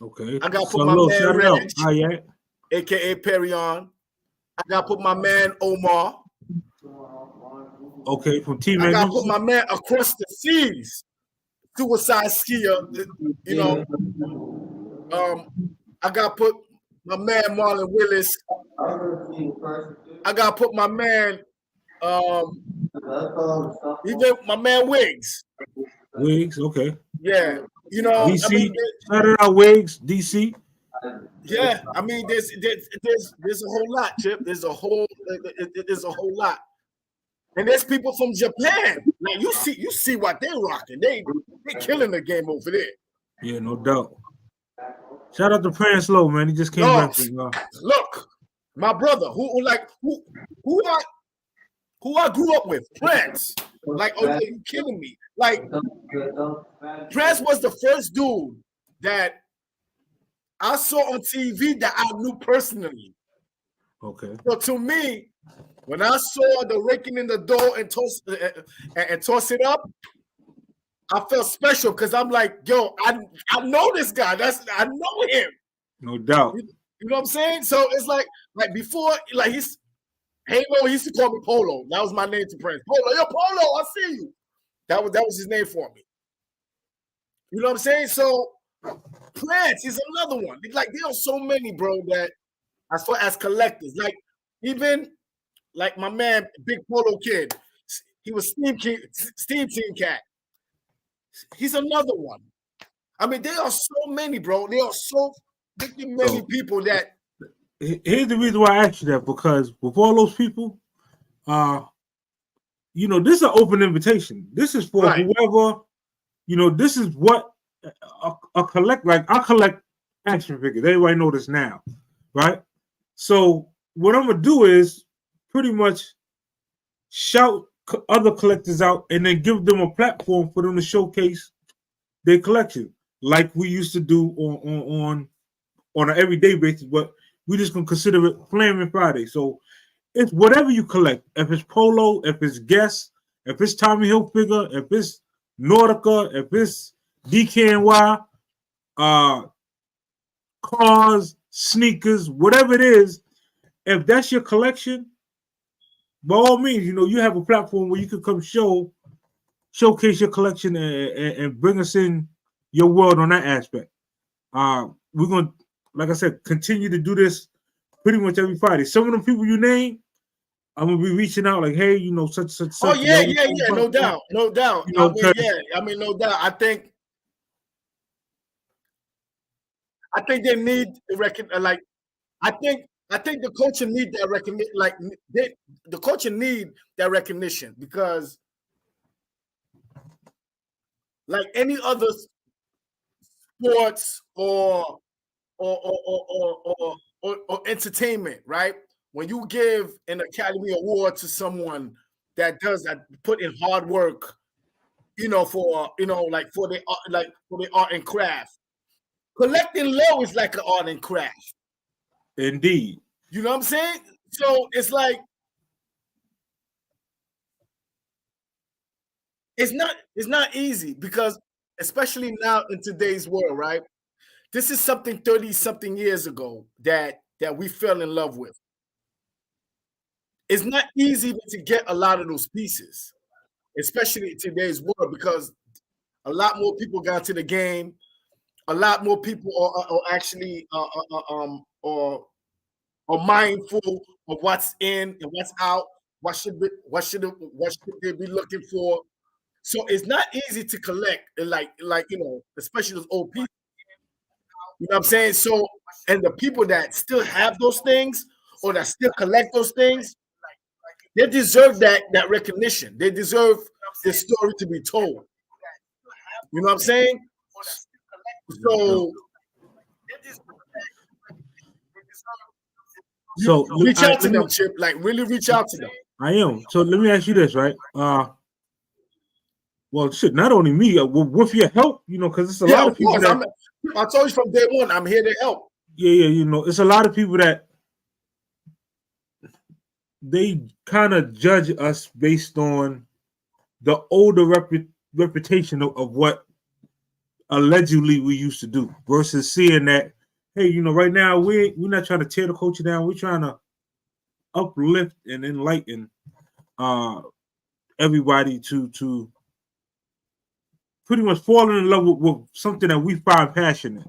B: Okay.
D: I gotta put my man Reg, aka Perry on. I gotta put my man Omar.
B: Okay, from Team
D: I gotta put my man across the seas, suicide skier. You know, I gotta put my man Marlon Willis. I gotta put my man, even my man Wiggs.
B: Wiggs, okay.
D: Yeah, you know,
B: DC,
D: I mean,
B: shout out Wiggs, DC.
D: Yeah, I mean, there's a whole lot, Chip. There's a whole lot, and there's people from Japan. Like you see what they're rocking. They killing the game over there.
B: Yeah, no doubt. Shout out to Prince Low, man. He just came back.
D: Look, my brother, who I grew up with, Prince. Like, oh, are you kidding me? Like, Prince was the first dude that I saw on TV that I knew personally.
B: Okay.
D: So to me, when I saw the raking in the door and toss it up, I felt special because I'm like, yo, I know this guy. I know him.
B: No doubt.
D: You know what I'm saying? So it's like before, like Halo, he used to call me Polo. That was my name to Prince. Polo, yo, Polo, I see you. That was his name for me. You know what I'm saying? So Prince is another one. Like there are so many, bro, that as far as collectors, like even like my man Big Polo Kid, he was Steam Team Cat. He's another one. I mean, there are so many, bro. There are so many people that.
B: Here's the reason why I asked you that, because with all those people, you know, this is an open invitation. This is for whoever, you know, this is what a collect, like I collect action figures. Everybody know this now, right? So what I'm gonna do is pretty much shout other collectors out and then give them a platform for them to showcase their collection, like we used to do on an everyday basis. But we just gonna consider it Flamin Friday. So it's whatever you collect. If it's Polo, if it's Guess, if it's Tommy Hilfiger, if it's Nautica, if it's DKNY, cars, sneakers, whatever it is, if that's your collection, by all means, you know, you have a platform where you can come showcase your collection and bring us in your world on that aspect. We're gonna, like I said, continue to do this pretty much every Friday. Some of them people you name, I'm gonna be reaching out like, hey, you know, such.
D: Oh yeah, no doubt. You know, I mean, no doubt. I think they need like, I think the culture need that recognition. Like, the culture need that recognition because, like any other sports or entertainment, right? When you give an Academy Award to someone that put in hard work, you know, for their art and craft, collecting low is like an art and craft.
B: Indeed.
D: You know what I'm saying? So it's like it's not easy because especially now in today's world, right? This is something 30-something years ago that we fell in love with. It's not easy to get a lot of those pieces, especially in today's world, because a lot more people got to the game. A lot more people are actually are mindful of what's in and what's out. What should they be looking for? So it's not easy to collect, like especially those old people. You know what I'm saying? So, and the people that still have those things or that still collect those things, they deserve that recognition. They deserve the story to be told. You know what I'm saying? So reach out to them, Chip. Like really reach out to them.
B: I am. So let me ask you this, right? Well, shit, not only me, with your help, because it's a lot of people.
D: I told you from day one, I'm here to help.
B: Yeah, it's a lot of people that they kind of judge us based on the older reputation of what allegedly we used to do versus seeing that, hey, right now we're not trying to tear the culture down. We're trying to uplift and enlighten everybody to pretty much fall in love with something that we find passionate.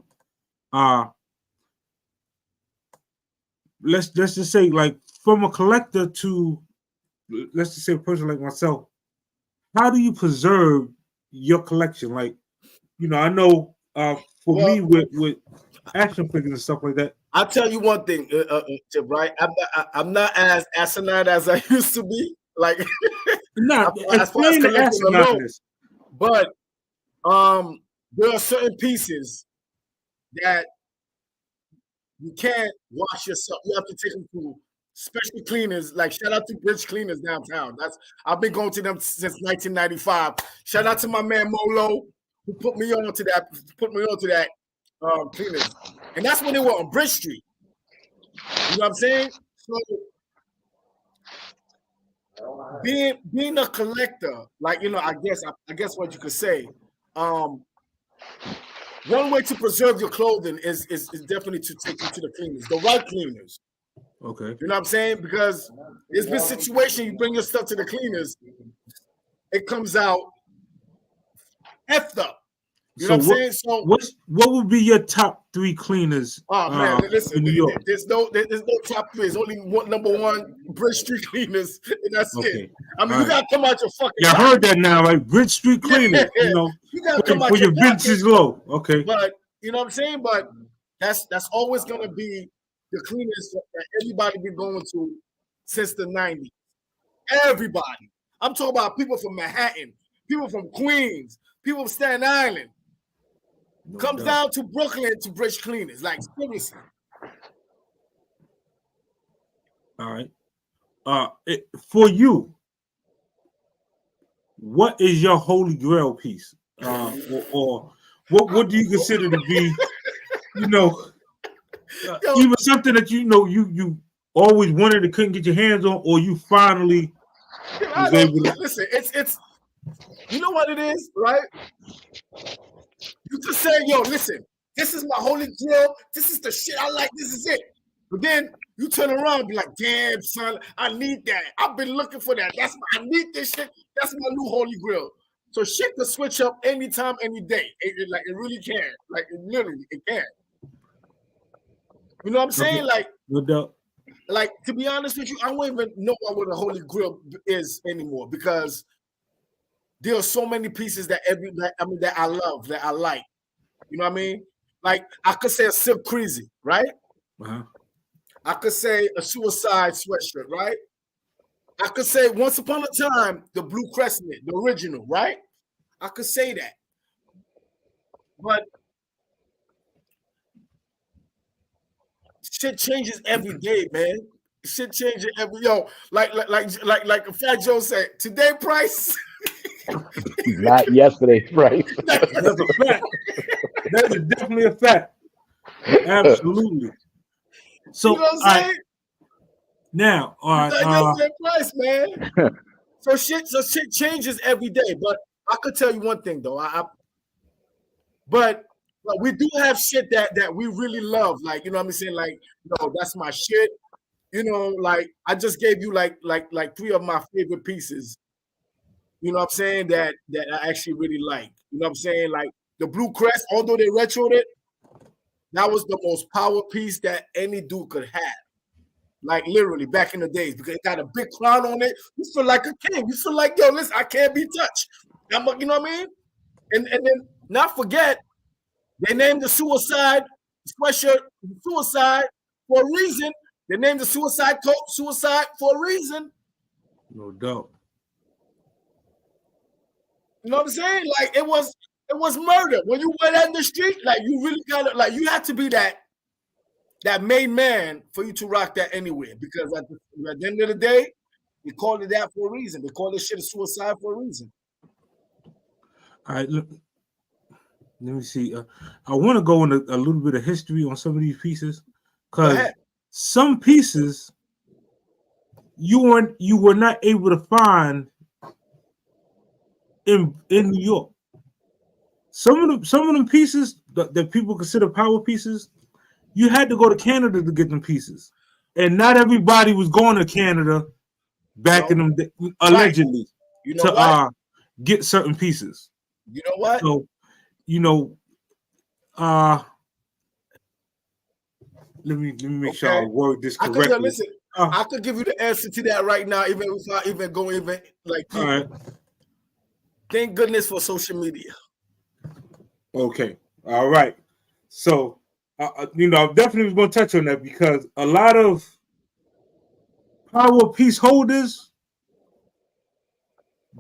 B: Let's just say, like, from a collector to, let's just say, a person like myself, how do you preserve your collection? Like, I know for me with action figures and stuff like that.
D: I'll tell you one thing, Chip, right? I'm not as asinine as I used to be. Like, as far as collecting alone, but there are certain pieces that you can't wash yourself. You have to take them to special cleaners. Like, shout out to Bridge Cleaners downtown. I've been going to them since 1995. Shout out to my man Molo, who put me on to that cleaners. And that's when they were on Bridge Street. You know what I'm saying? So being a collector, like, I guess what you could say, one way to preserve your clothing is definitely to take you to the cleaners, the right cleaners.
B: Okay.
D: You know what I'm saying? Because there's been situations you bring your stuff to the cleaners, it comes out effed up. You know what I'm saying? So
B: what would be your top 3 cleaners?
D: Oh man, listen,
B: in New York?
D: There's no top 3. There's only number 1 Bridge Street Cleaners, and that's it. I mean, you gotta come out your fucking.
B: Yeah, I heard that now, right? Bridge Street Cleaners.
D: You gotta come out
B: for your vintage low. Okay.
D: But you know what I'm saying? But that's always gonna be the cleaners that everybody been going to since the 90s. Everybody. I'm talking about people from Manhattan, people from Queens, people from Staten Island. Comes down to Brooklyn to Bridge Cleaners, like seriously.
B: All right. For you, what is your holy grail piece? Or what do you consider to be, either something that you always wanted and couldn't get your hands on, or you finally was able to
D: listen, it's you know what it is, right? You just say, yo, listen, this is my holy grail. This is the shit I like. This is it. But then you turn around and be like, damn, son, I need that. I've been looking for that. I need this shit. That's my new holy grail. So shit can switch up anytime, any day. It really can. Like, it can. You know what I'm saying? Like,
B: no doubt.
D: Like, to be honest with you, I don't even know what a holy grail is anymore, because there are so many pieces that I love, that I like. You know what I mean? Like, I could say a Silk Crazy, right?
B: Uh-huh.
D: I could say a Suicide sweatshirt, right? I could say Once Upon a Time, the Blue Crescent, the original, right? I could say that. But shit changes every day, man. Shit changes every like Fat Joe said, today price.
G: Not yesterday, right?
B: That's a fact. That is definitely a fact. Absolutely. So,
D: you know what I'm saying?
B: Now, all right.
D: It doesn't take price, man. So shit changes every day. But I could tell you one thing though. But we do have shit that we really love. Like, you know what I'm saying? Like, that's my shit. You know, like I just gave you like 3 of my favorite pieces. You know what I'm saying? That I actually really like. You know what I'm saying? Like the Blue Crest, although they retroed it, that was the most power piece that any dude could have. Like literally back in the days, because it got a big crown on it. You feel like a king. You feel like, yo, listen, I can't be touched. You know what I mean? And then not forget, they named the suicide sweatshirt suicide for a reason. They named the suicide coat suicide for a reason.
B: No doubt.
D: You know what I'm saying? Like it was murder. When you went in the street, like you really gotta, like you had to be that main man for you to rock that anywhere. Because at the end of the day, they called it that for a reason. They called this shit a suicide for a reason.
B: All right, look, let me see. I want to go into a little bit of history on some of these pieces, because some pieces you were not able to find in New York. Some of them pieces that people consider power pieces, you had to go to Canada to get them pieces, and not everybody was going to Canada back in them allegedly to get certain pieces.
D: You know what?
B: So, let me make sure I word this correctly.
D: I could give you the answer to that right now, even without even going like.
B: All right.
D: Thank goodness for social media.
B: Okay. All right. So, I'm definitely going to touch on that, because a lot of power piece holders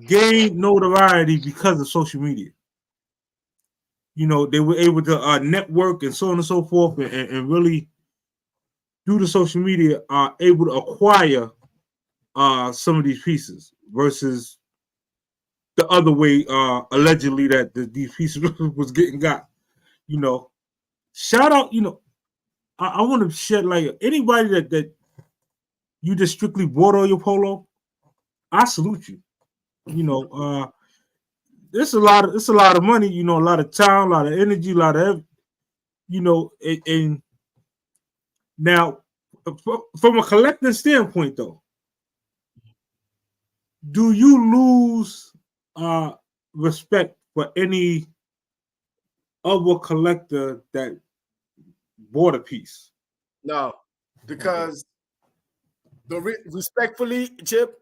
B: gained notoriety because of social media. They were able to network and so on and so forth, and really, through the social media, are able to acquire some of these pieces versus the other way, allegedly, that these pieces was getting got. Shout out, I want to shed light. Anybody that you just strictly bought all your polo, I salute you. It's a lot of money, a lot of time, a lot of energy, a lot of, and now from a collecting standpoint though, do you lose respect for any other collector that bought a piece?
D: No, because respectfully, Chip,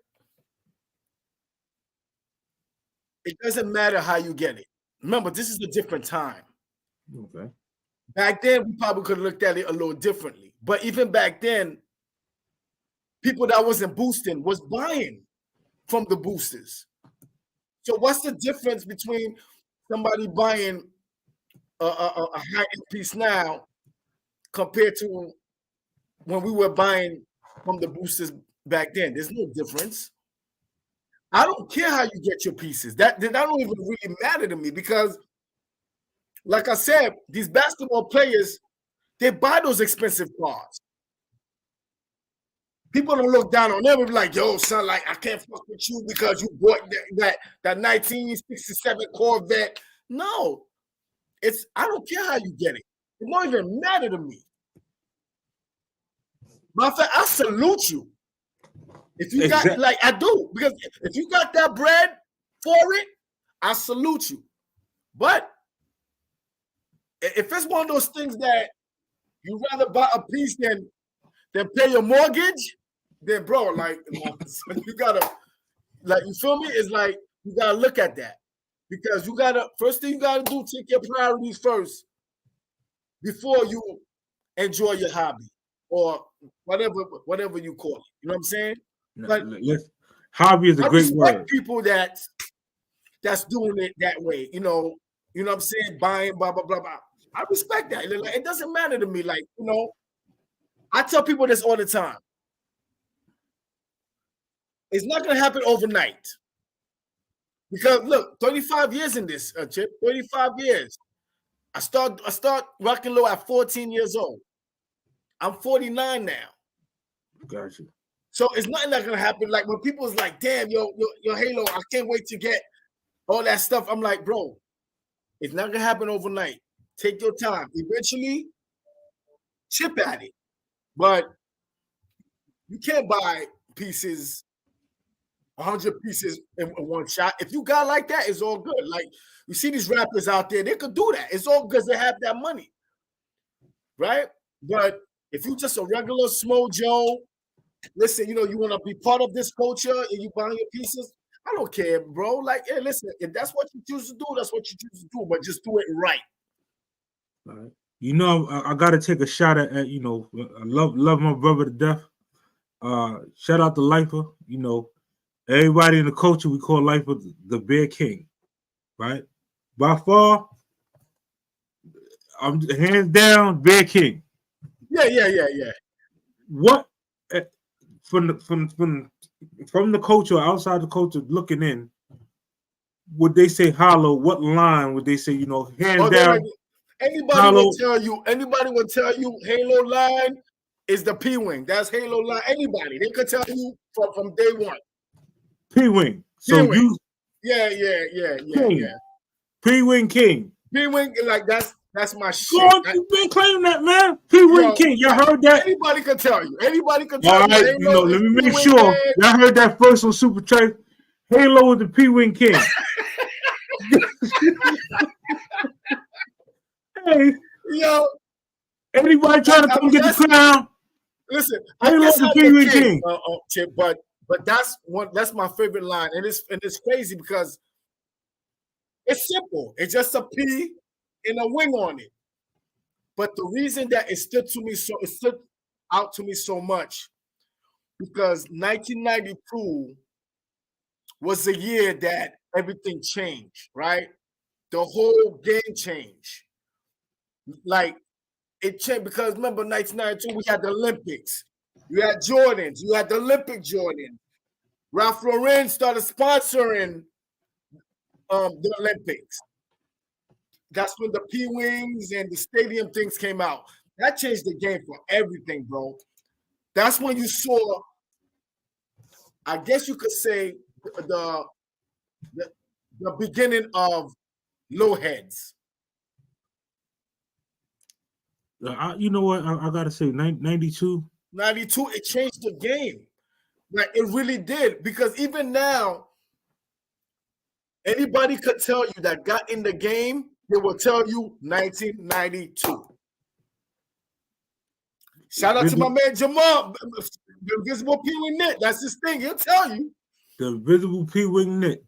D: it doesn't matter how you get it. Remember, this is a different time.
B: Okay.
D: Back then, we probably could have looked at it a little differently. But even back then, people that wasn't boosting was buying from the boosters. So what's the difference between somebody buying a high-end piece now compared to when we were buying from the boosters back then? There's no difference. I don't care how you get your pieces. That don't even really matter to me, because, like I said, these basketball players, they buy those expensive cars. People don't look down on them and be like, yo, son, like, I can't fuck with you because you bought that 1967 Corvette. No. I don't care how you get it. It don't even matter to me. Matter of fact, I salute you. If you got, like, I do, because if you got that bread for it, I salute you. But if it's one of those things that you rather buy a piece than pay your mortgage, then bro, like, you gotta, like, you feel me? It's like you gotta look at that, because first thing you gotta do, take your priorities first before you enjoy your hobby or whatever you call it. You know what I'm saying? But
B: hobby is a great word.
D: People that's doing it that way, you know what I'm saying? Buying, blah blah blah blah. I respect that. It doesn't matter to me. Like, I tell people this all the time. It's not gonna happen overnight. Because look, 35 years in this, Chip. 35 years. I start rocking low at 14 years old. I'm 49 now.
B: Gotcha.
D: So it's nothing that's gonna happen. Like when people's like, damn, yo, Halo, I can't wait to get all that stuff. I'm like, bro, it's not gonna happen overnight. Take your time. Eventually, chip at it. But you can't buy pieces, 100 pieces in one shot. If you got like that, it's all good. Like you see these rappers out there, they could do that. It's all because they have that money, right? But if you just a regular Smo Joe, listen, you want to be part of this culture and you buying your pieces, I don't care, bro. Like, hey, listen, if that's what you choose to do, that's what you choose to do, but just do it right.
B: All right. I got to take a shot at, I love my brother to death. Shout out to Lifer. Everybody in the culture, we call Lifer the Bear King, right? By far, I'm hands down Bear King.
D: Yeah.
B: What from the culture, outside the culture, looking in, would they say hollow? What line would they say? Hands down.
D: Anybody will tell you Halo line is the P-Wing. That's Halo line. Anybody. They could tell you from day one.
B: P-Wing. So
D: P-Wing.
B: you
D: Yeah.
B: P-Wing King.
D: P-Wing, like that's my shit.
B: God, you been claiming that, man. P-Wing King. Y'all heard that?
D: Anybody can tell you.
B: All right, let me make sure. Y'all heard that first on Super Trade. Halo with the P-Wing King. Hey, anybody trying to come get the crown?
D: Listen,
B: Halo with the P-Wing King.
D: Chip, but that's my favorite line, and it's crazy because it's simple. It's just a P and a wing on it. But the reason that it stood out to me so much because 1992 was the year that everything changed, right? The whole game changed. Like it changed because remember 1992 we had the Olympics. You had Jordans. You had the Olympic Jordan. Ralph Lauren started sponsoring the Olympics. That's when the P-Wings and the stadium things came out. That changed the game for everything, bro. That's when you saw, I guess you could say, the beginning of low heads.
B: You know what? I got to say, 92.
D: 92, it changed the game. Like, it really did. Because even now, anybody could tell you that got in the game, they will tell you 1992. Shout out to my man Jamal, the Invisible P-Wing Knit. That's his thing. He'll tell you.
B: The Invisible P-Wing Knit.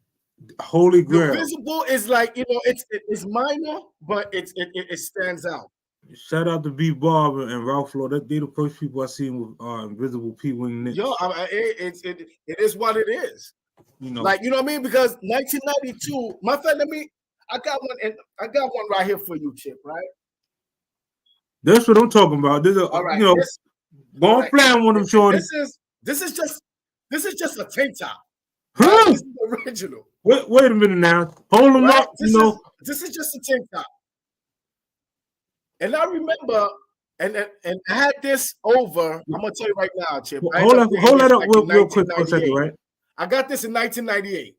B: Holy grail.
D: The Invisible is like, it's minor, but it stands out.
B: Shout out to B. Bob and Ralph Lauren. They're the first people I seen with Invisible P-Wing Knit.
D: Yo, it is what it is. Like, you know what I mean? Because 1992, my friend, I got one right here for you, Chip, right?
B: That's what I'm talking about.
D: All right,
B: go on playing with them, shorty.
D: This is just a tank top.
B: Huh?
D: Right? This is the original.
B: Wait a minute now. Hold them up.
D: This is just a tank top. And I remember, and I had this over. I'm gonna tell you right now, Chip.
B: Hold that up real quick for a second, right?
D: I got this in 1998.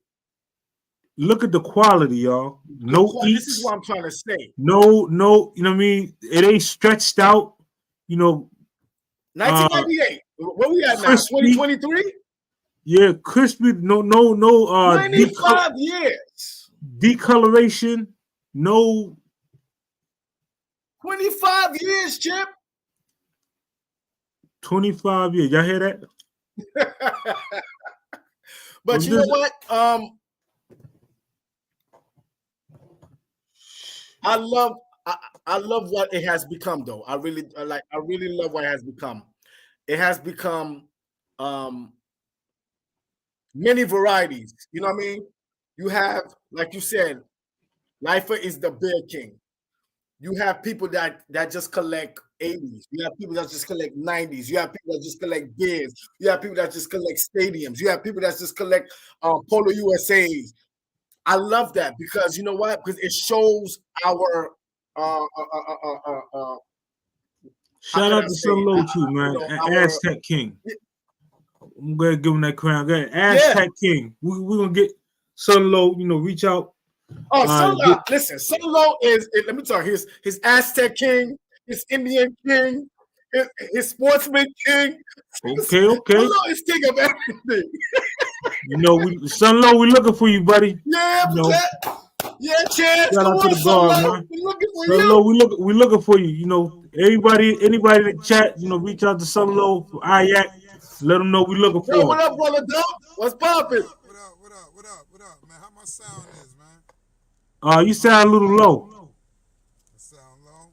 B: Look at the quality, y'all.
D: This is what I'm trying to say.
B: No, you know what I mean? It ain't stretched out.
D: 1998. Where we at now? 2023?
B: Yeah, crispy. No.
D: 25 years.
B: Decoloration. No.
D: 25 years, Chip.
B: 25 years. Y'all hear that?
D: But you know what? I love what it has become, though. I really love what it has become. It has become many varieties. You know what I mean? You have, like you said, Lifer is the Bear King. You have people that just collect 80s. You have people that just collect 90s. You have people that just collect beers. You have people that just collect stadiums. You have people that just collect Polo USAs. I love that because you know what? Because it shows our
B: Shout out to Sun Low too, man. Aztec King. I'm gonna give him that crown. Go ahead. Aztec King. We're gonna get Sun Low, reach out.
D: Sun Low, listen, Sun Low let me tell you, his Aztec King, his Indian King, his sportsman king.
B: Okay.
D: Sun Low is king of everything.
B: Sun Low, we looking for you, buddy.
D: Yeah, Chance.
B: Shout out to the guard, man.
D: We looking for
B: Sun Low, we looking for you. Anybody in the chat, reach out to Sun Low for IAC. Let them know we looking for him.
D: What up, brother Doug? What's poppin'?
F: What up, man? How my sound is, man?
B: You sound a little low.
F: I sound low?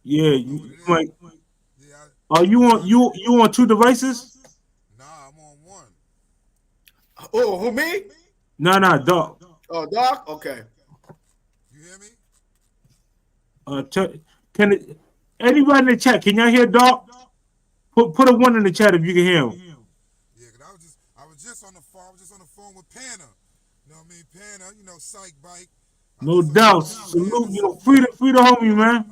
B: Yeah, you might. You on 2 devices?
F: Nah, I'm on 1.
D: Oh, who, me?
B: No, Doc.
D: Oh, Doc? Okay.
F: You hear me?
B: Can anybody in the chat? Can y'all hear Doc? Put a 1 in the chat if you can hear him.
F: Yeah, cause I was just on the phone. I was just on the phone with Panna. You know what I mean? Panna, Psych Bike.
B: No doubt. Salute, free the homie, man.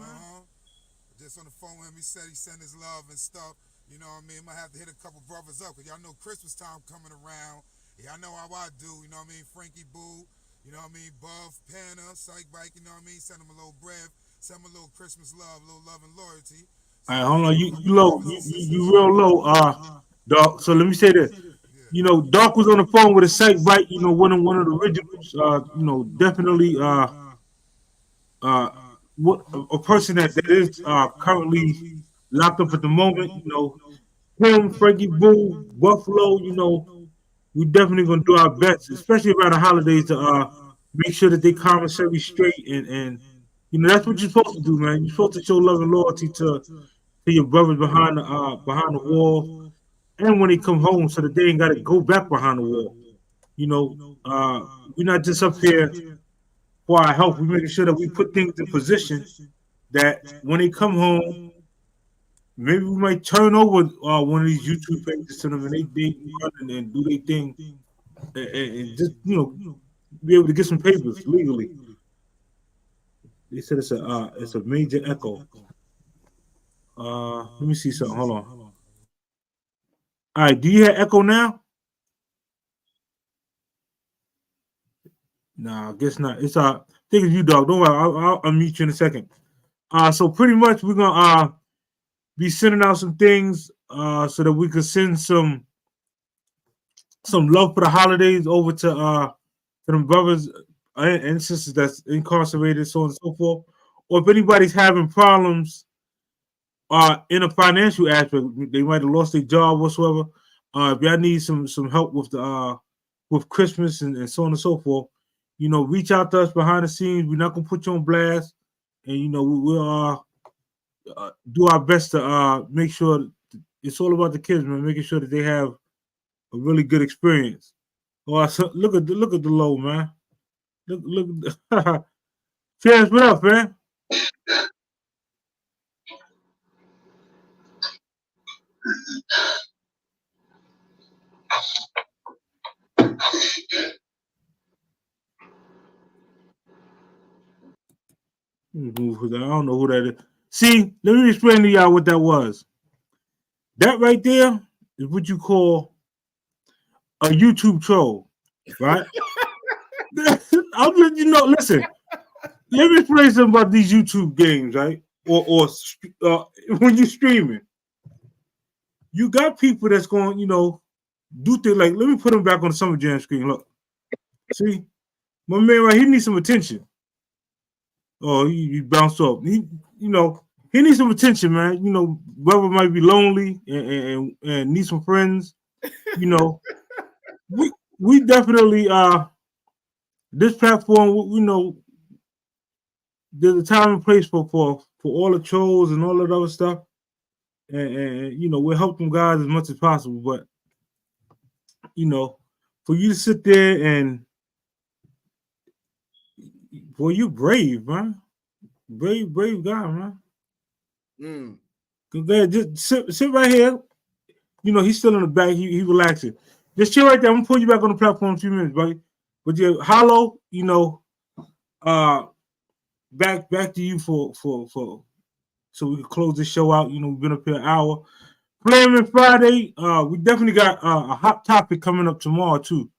F: Just on the phone with him, he said he sent his love and stuff. You know what I mean? Might have to hit a couple brothers up, because y'all know Christmas time coming around. Y'all know how I do, you know what I mean? Frankie Boo, you know what I mean? Buff, Panna, Psych Bike, you know what I mean? Send him a little bread, send him a little Christmas love, a little love and loyalty.
B: All right, hold on. You low. You real low, Doc. So let me say this. Doc was on the phone with a Psych Bike, one of the originals, definitely what a person that is currently locked up at the moment, him, Frankie Boo, Buffalo, we definitely gonna do our best, especially around the holidays, to make sure that they commissary straight, and that's what you're supposed to do, man. You're supposed to show love and loyalty to your brothers behind the wall, and when they come home, so that they ain't got to go back behind the wall. We're not just up here for our health. We're making sure that we put things in position that when they come home, maybe we might turn over one of these YouTube pages to them, and they run and do their thing, and just be able to get some papers legally. They said it's a major echo. Let me see something. Hold on. All right, do you hear echo now? Nah, I guess not. It's I think it's you, dog. Don't worry, I'll unmute you in a second. So pretty much we're gonna be sending out some things so that we could send some love for the holidays over to them brothers and sisters that's incarcerated, so on and so forth. Or if anybody's having problems in a financial aspect, they might have lost their job whatsoever. If y'all need some help with with Christmas and so on and so forth, reach out to us behind the scenes. We're not gonna put you on blast, and we'll do our best to make sure it's all about the kids, man. Making sure that they have a really good experience. Oh, so look at the low, man. Look. Chance, what up, man? I don't know who that is. See, let me explain to y'all what that was. That right there is what you call a YouTube troll, right? I'll let you know. Listen, let me explain something about these YouTube games, right? Or when you're streaming, you got people that's going, do things like. Let me put him back on the Summer Jam screen. Look, see, my man, right? He needs some attention. Oh, he bounced off. He needs some attention, man. Brother might be lonely and need some friends. We definitely this platform. There's a time and place for all the trolls and all that other stuff, and we'll help them guys as much as possible. But for you to sit there and boy, you brave, man. Brave guy, man. Go ahead, just sit right here. He's still in the back. He relaxing. Just chill right there. I'm gonna put you back on the platform in a few minutes, buddy. But yeah, Hollow, back to you for so we can close this show out. You know, we've been up here an hour. Flamin Friday. We definitely got a hot topic coming up tomorrow too.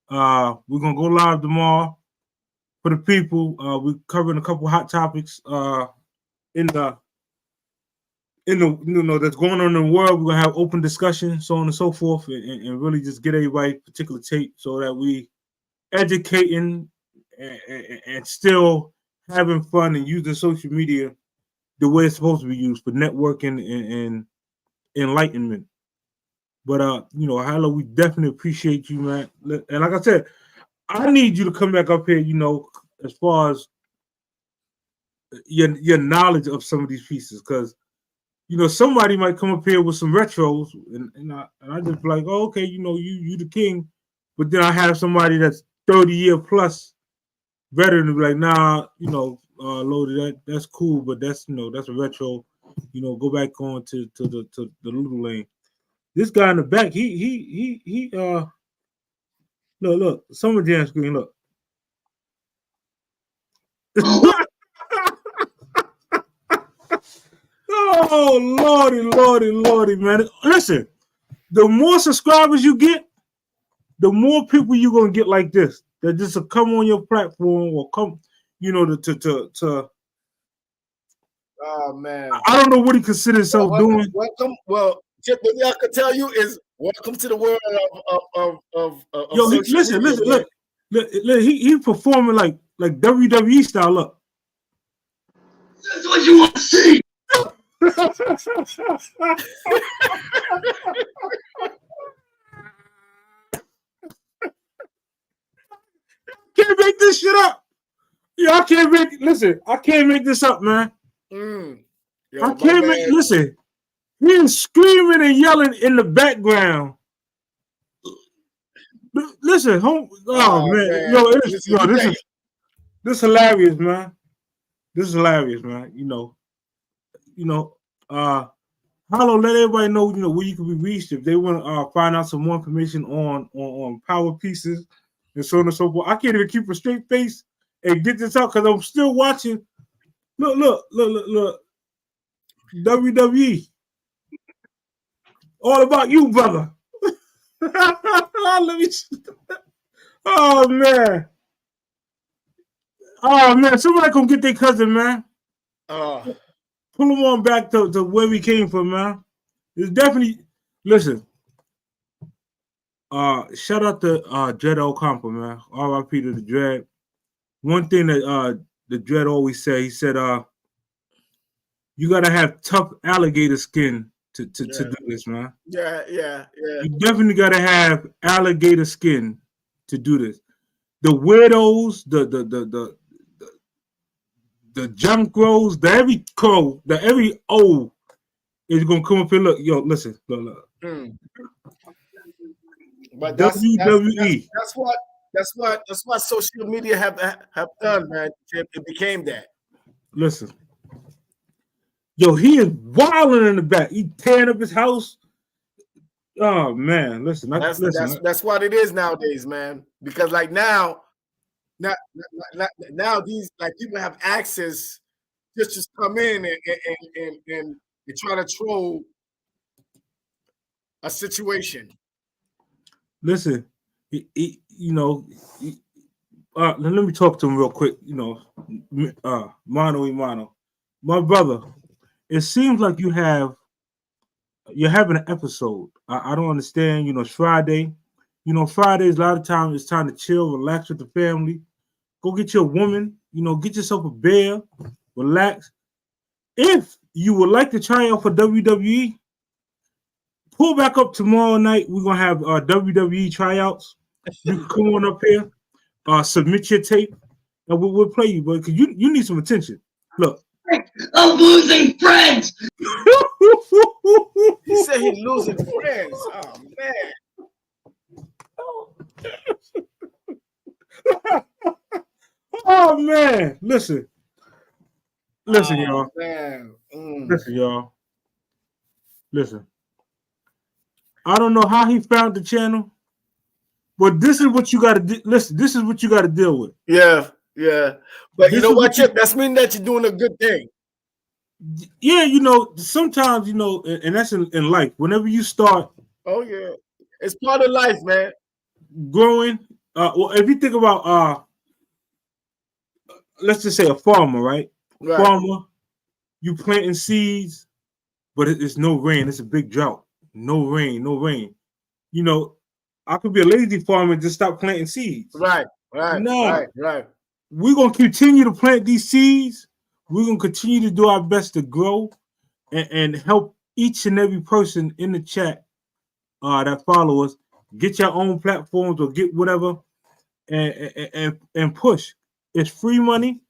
B: We're gonna go live tomorrow for the people. We're covering a couple hot topics in the that's going on in the world. We're gonna have open discussion, so on and so forth, and really just get everybody particular tape so that we educating and still having fun and using social media the way it's supposed to be used for networking and enlightenment. But Hilo, we definitely appreciate you, man. And like I said, I need you to come back up here, as far as your knowledge of some of these pieces, because somebody might come up here with some retros, and I just be like, oh, okay, you the king, but then I have somebody that's 30-year plus veteran to be like, nah, Loaded, that's cool, but that's that's a retro. Go back on to the little lane. This guy in the back, he look, summer jam screen, look. Oh, Lordy, man. Listen, the more subscribers you get, the more people you're gonna get like this. That just will come on your platform or come, to
D: oh man.
B: I don't know what he considers himself doing.
D: Welcome. Well, what I can tell you is welcome to the world of
B: Yo, listen, look. He performing like WWE style. Look.
C: That's what you want to see.
B: Can't make this shit up. Yo, I can't make this up, man.
D: Yo,
B: I can't make listen. He's screaming and yelling in the background. Listen, man. Yo, this is hilarious, man. This is hilarious, man. Hello, let everybody know, where you can be reached if they want to find out some more information on power pieces and so on and so forth. I can't even keep a straight face and get this out because I'm still watching. Look. WWE. All about you, brother. Let me. Oh man. Somebody come get their cousin, man. Pull him on back to where we came from, man. It's definitely listen. Shout out to Dread Ocampo, man. R.I.P. to the Dread. One thing that the Dread always say, he said, you gotta have tough alligator skin to do this, man.
D: Yeah.
B: You definitely gotta have alligator skin to do this. The weirdos, the junk grows, the every crow, the every O is gonna come up here. Look, yo, listen, look.
D: But
B: WWE.
D: That's what social media have done, man. It became that.
B: Listen. Yo, he is wilding in the back. He tearing up his house. Oh man, listen.
D: That's what it is nowadays, man. Because like now these like people have access just come in and try to troll a situation.
B: Listen, let me talk to him real quick. Mano y mano, my brother. It seems like you're having an episode. I don't understand. It's Friday. Fridays a lot of times it's time to chill, relax with the family. Go get your woman. Get yourself a beer, relax. If you would like to try out for WWE, pull back up tomorrow night. We're gonna have WWE tryouts. You can come on up here, submit your tape, and we'll play you, but because you need some attention. Look.
C: I'm losing friends.
D: He said he's losing friends.
B: Oh man. Listen, y'all.
D: Man.
B: Listen, y'all. Listen. I don't know how he found the channel, but this is what you got to listen. This is what you got to deal with.
D: Yeah. Yeah, but
B: This
D: you know
B: is
D: what, Chip? That's mean that you're doing a good thing.
B: Yeah, sometimes and that's in life. Whenever you start,
D: oh yeah, it's part of life, man.
B: Growing, well, if you think about let's just say a farmer, right?
D: Right.
B: Farmer, you planting seeds, but it's no rain. It's a big drought. No rain, no rain. I could be a lazy farmer and just stop planting seeds.
D: Right.
B: We're gonna continue to plant these seeds. We're gonna continue to do our best to grow and help each and every person in the chat that follow us get your own platforms or get whatever and push. It's free money.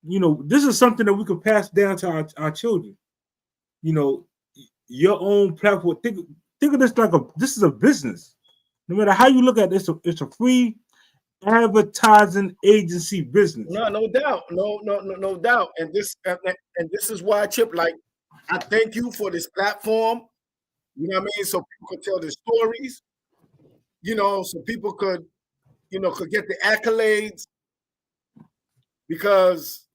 B: This is something that we could pass down to our children. Your own platform. Think of this like this is a business. No matter how you look at this, it's a free advertising agency business.
D: No doubt, no doubt. And this is why, Chip. Like, I thank you for this platform. You know what I mean? So people could tell their stories. So people could get the accolades because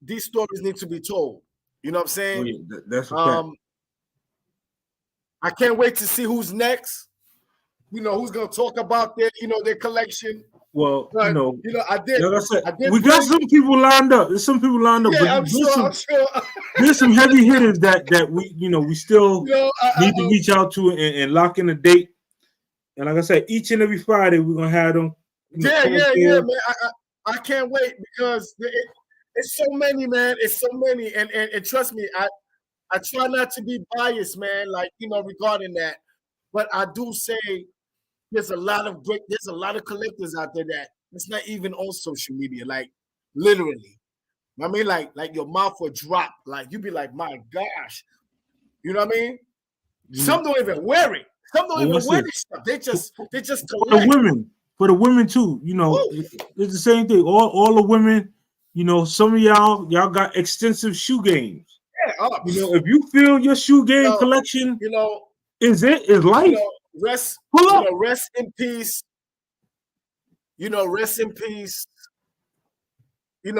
D: these stories need to be told. You know what I'm saying?
B: Oh, yeah, that's a fact.
D: I can't wait to see who's next. Who's gonna talk about their collection.
B: Well,
D: but, I did.
B: Like I said, we got some people lined up. There's some people lined up.
D: Yeah, I'm sure.
B: There's some heavy hitters that we still need to reach out to and lock in a date. And like I said, each and every Friday we're gonna have them.
D: Yeah, man. I can't wait because it's so many, man. It's so many, and trust me, I try not to be biased, man. Like regarding that, but I do say there's a lot of collectors out there that it's not even on social media, like literally. I mean, like your mouth will drop, like you'd be like, my gosh, you know what I mean? Some don't even wear it. Some don't even wear this stuff. They just collect.
B: For the women too, it's the same thing. All the women, some of y'all got extensive shoe games.
D: Yeah,
B: if you feel your shoe game collection, is life.
D: Rest in peace. Rest in peace.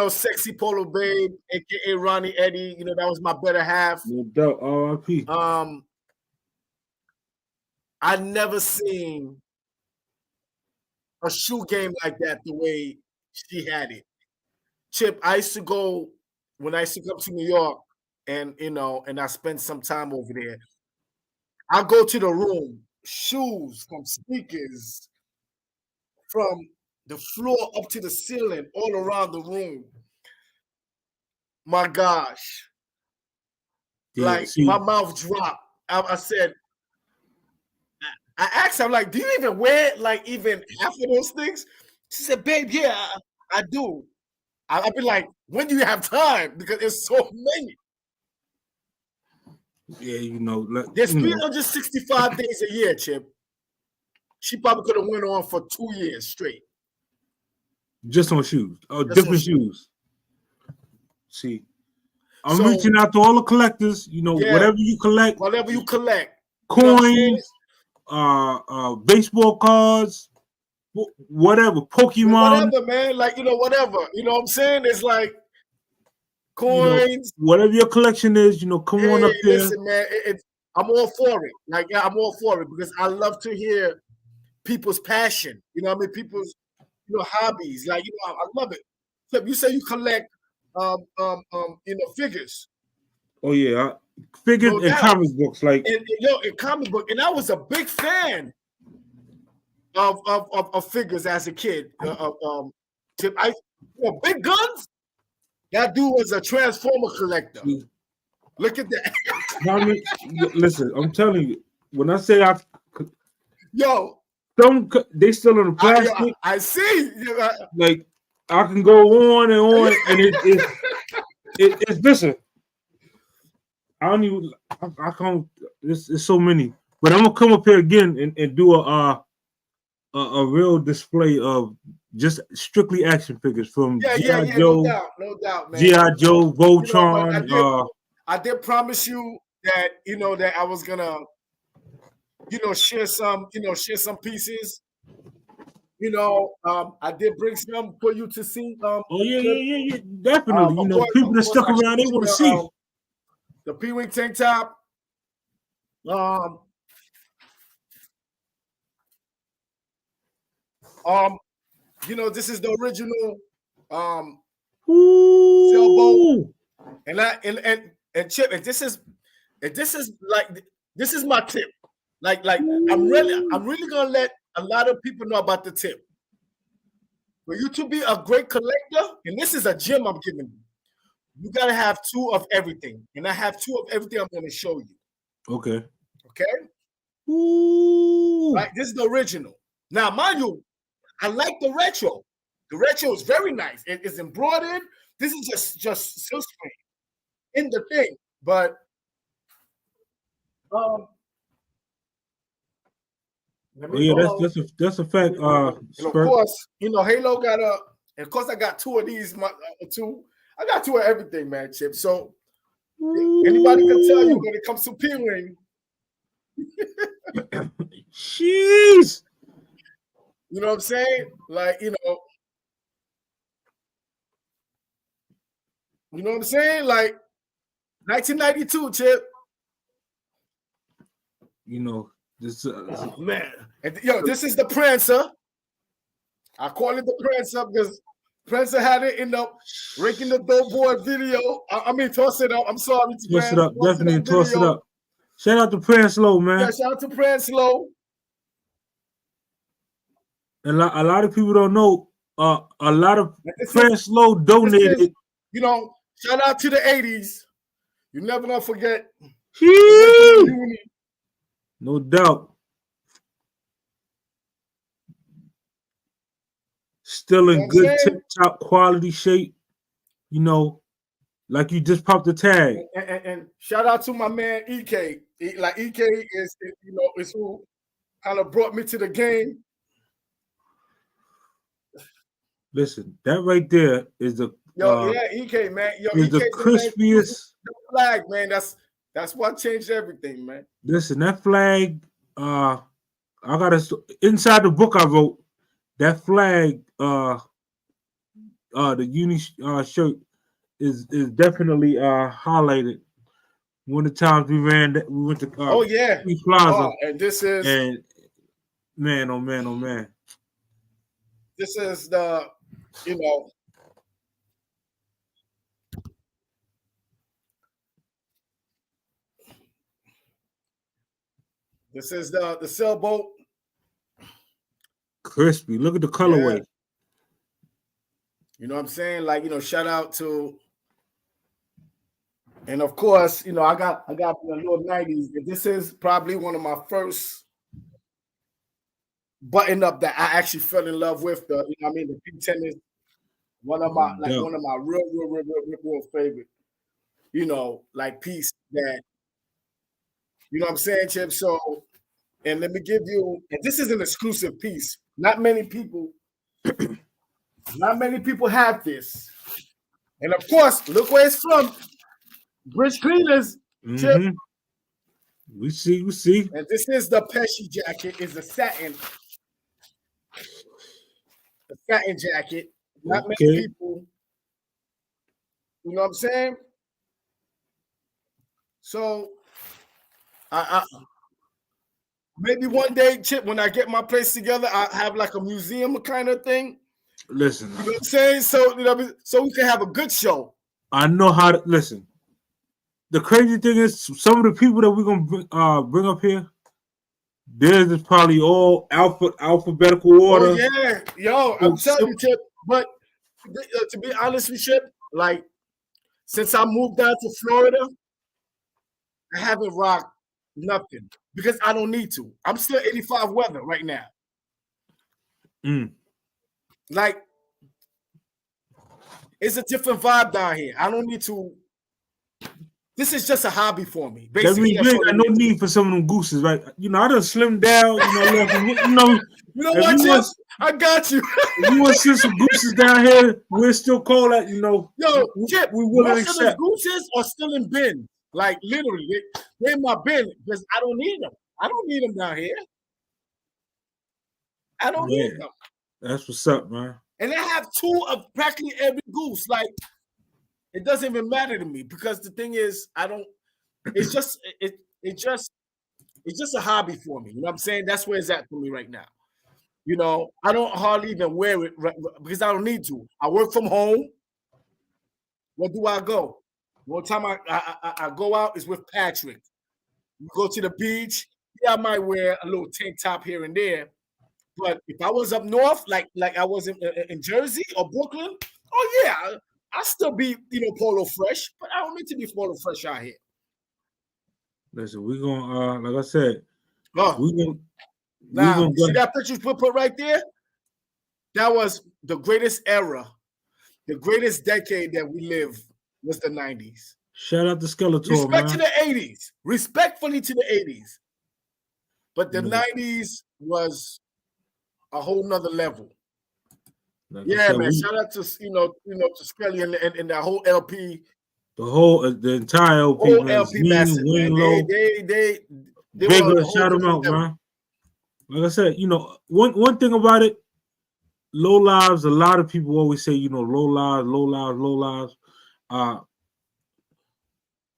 D: Sexy Polo Babe, aka Ronnie Eddie. That was my better half.
B: No doubt, R.I.P.
D: I never seen a shoe game like that the way she had it. Chip, I used to go when I used to come to New York, and and I spent some time over there. I go to the room, shoes from sneakers, from the floor up to the ceiling, all around the room. My gosh. Yeah, my mouth dropped. I said, I asked her, I'm like, do you even wear like even half of those things? She said, babe, yeah, I do. I'd be like, when do you have time? Because there's so many.
B: Yeah,
D: there's 365 days a year, Chip. She probably could have went on for 2 years straight.
B: Just on shoes. Oh, different shoes. See, I'm reaching out to all the collectors. Whatever you collect. Coins, baseball cards, whatever, Pokemon.
D: Whatever, man. Like, whatever. You know what I'm saying? It's like coins.
B: Whatever your collection is, come on up there.
D: Listen, man, I'm all for it. Like, yeah, I'm all for it because I love to hear people's passion. People's hobbies. Like, I love it. So you say you collect figures.
B: Oh yeah, figures and comic books, like
D: in comic book, and I was a big fan of figures as a kid. Big Guns. That dude was a Transformer collector. Look at that.
B: Listen, I'm telling you, when I say they still in the plastic.
D: I see.
B: Like I can go on and on, and it's listen. I don't even. I can't. It's so many, but I'm gonna come up here again and do a real display of just strictly action figures from G.I. Joe,
D: no doubt, man.
B: G.I. Joe, Voltron.
D: I did promise you that that I was gonna share some pieces. I did bring some for you to see.
B: Oh yeah, definitely. People that stuck around, they want to see
D: the P-Wing tank top. This is the original sailboat, and Chip, and this is my tip. Like I'm really gonna let a lot of people know about the tip. For you to be a great collector, and this is a gem I'm giving you, you gotta have 2 of everything. And I have 2 of everything I'm gonna show you.
B: Okay.
D: Right, this is the original. Now, mind you, I like the retro. The retro is very nice. It is embroidered. This is just silk screen in the thing, but
B: that's a fact.
D: and of course, Halo got and of course I got 2 of these. I got 2 of everything, man, Chip. So anybody can tell you when it comes to P-Wing.
B: Jeez.
D: You know what I'm saying? Like, you know what I'm saying? Like 1992, Chip.
B: This
D: man. And, this is the Prancer. I call it the Prancer because Prancer had it in the Raking the Dope Boy video. I mean, toss it up. I'm sorry.
B: Toss it up. Definitely toss it up. Shout out to Pranslow, man.
D: Yeah, shout out to Pranslow.
B: And a lot of people don't know. A lot of Pranslow donated.
D: Shout out to the 80s. You never gonna forget.
B: No doubt. Still in good tip-top quality shape. Like you just popped the tag.
D: And shout out to my man EK. EK is who kind of brought me to the game.
B: Listen, that right there is the
D: EK, man.
B: Is the crispiest
D: flag, man. That's what changed everything, man.
B: Listen, that flag, I got inside the book I wrote, that flag, the uni shirt is definitely highlighted. One of the times we went to Plaza.
D: And this is
B: man, oh man.
D: This is the this is the sailboat.
B: Crispy. Look at the colorway.
D: Yeah. You know what I'm saying? Like, shout out to, and of course, I got the little 90s. This is probably one of my first button up that I actually fell in love with. The P10 is one of my real favorite, piece that, you know what I'm saying, Chip? So, and let me give you, and this is an exclusive piece. Not many people have this. And of course, look where it's from. Bridge Cleaners.
B: Mm-hmm. We see.
D: And this is the Pesci jacket. It's a satin. The satin jacket. Not many people. You know what I'm saying? So, I maybe one day, Chip, when I get my place together, I have like a museum kind of thing.
B: Listen,
D: you know what I'm saying? So, so we can have a good show.
B: I know how to listen. The crazy thing is, some of the people that we're gonna bring up here, theirs is probably all alphabetical order.
D: Oh yeah, yo, I'm telling you, Chip. But to be honest with you, like since I moved down to Florida, I haven't rocked nothing because I don't need to. I'm still 85 weather right now. Like, it's a different vibe down here. I don't need to. This is just a hobby for me. Basically,
B: that means you ain't got no need for some of them gooses, right? I done slimmed down.
D: You know what, Chip? I got you.
B: If you want to send some gooses down here, we'll still call that.
D: Yo, Chip,
B: we will
D: most
B: accept.
D: of the gooses are still in bin. Like literally, they're in my bin because I don't need them. I don't need them down here. I don't need them.
B: That's what's up, man.
D: And I have 2 of practically every goose. Like, it doesn't even matter to me because the thing is, I don't. It's just a hobby for me. You know what I'm saying? That's where it's at for me right now. You know, I don't hardly even wear it because I don't need to. I work from home. Where do I go? One time I go out is with Patrick. We go to the beach. Yeah, I might wear a little tank top here and there. But if I was up north, like I was in Jersey or Brooklyn, oh yeah, I still be polo fresh, but I don't need to be polo fresh out here.
B: Listen, we're gonna like I said,
D: see that picture you put right there? That was the greatest era, the greatest decade that we lived was the 90s.
B: Shout out to Skeletor,
D: Respect
B: man.
D: to the 80s. Respectfully to the 80s. But the 90s was a whole nother level. Like yeah, man. Shout out to to Skelly and that whole LP.
B: The entire LP.
D: Whole LP massive, man. They
B: bigger, shout them out, man. Like I said, one thing about it, low lives, a lot of people always say, low lives. I'm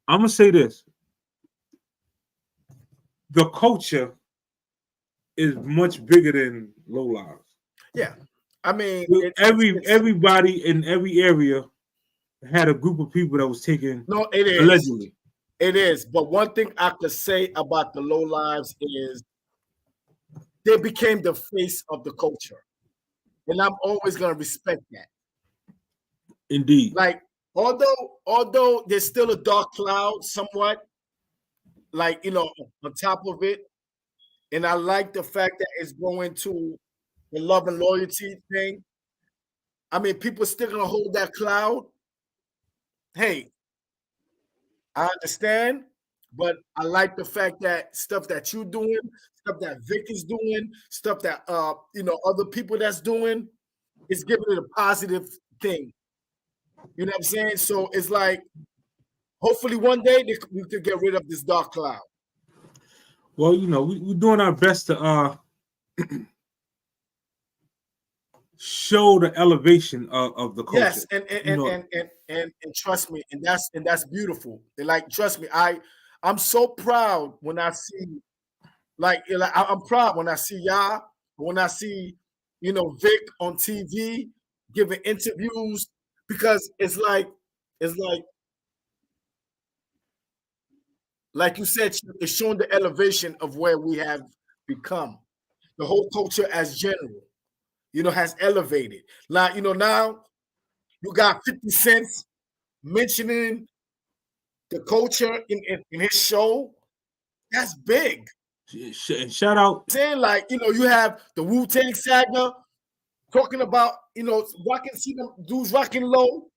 B: gonna say this. The culture is much bigger than low lives.
D: Yeah. I mean,
B: everybody in every area had a group of people that was taken.
D: No, it is.
B: Allegedly.
D: It is. But one thing I could say about the low lives is they became the face of the culture. And I'm always going to respect that.
B: Indeed.
D: Like, although there's still a dark cloud somewhat, like, on top of it. And I like the fact that it's going to the love and loyalty thing. I mean, people still going to hold that cloud. Hey, I understand, but I like the fact that stuff that you're doing, stuff that Vic is doing, stuff that other people that's doing, is giving it a positive thing. You know what I'm saying? So it's like, hopefully one day we could get rid of this dark cloud.
B: Well, we're doing our best to show the elevation of the culture.
D: Yes, and trust me, and that's beautiful. And like, trust me, I'm so proud when I see, I'm proud when I see y'all, when I see, Vic on TV giving interviews, because it's like you said, it's showing the elevation of where we have become. The whole culture as general, has elevated. Like, now you got 50 Cent mentioning the culture in his show. That's big.
B: Shout out.
D: Saying like, you have the Wu-Tang Saga talking about, see them dudes rocking low.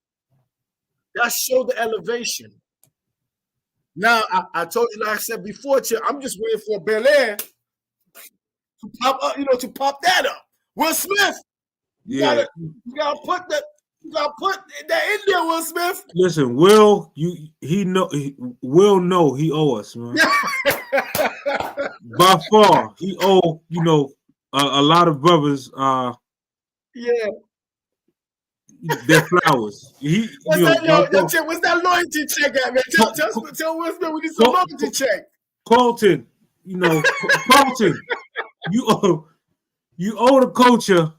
D: That showed the elevation. Now, I told you, like I said before, I'm just waiting for Bel Air to pop up, to pop that up. Will Smith, you gotta put that in there, Will Smith.
B: Listen, Will know he owe us, man. By far, he owe a lot of brothers. Their flowers.
D: What's that loyalty check at, man? Tell Will Smith we need some loyalty check.
B: Carlton, Carlton, you owe the culture,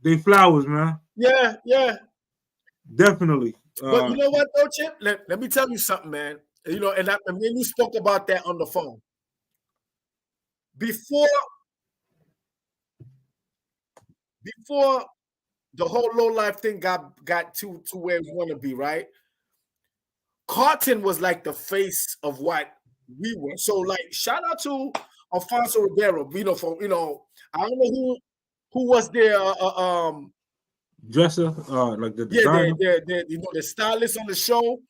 B: they flowers, man.
D: Yeah.
B: Definitely.
D: But you know what, though, Chip? Let me tell you something, man. And then you spoke about that on the phone. Before the whole low life thing got to where we want to be, right? Carlton was like the face of what we were. So, like, shout out to Alfonso Ribeiro. I don't know who was their
B: dresser, like the designer.
D: The stylist on the show.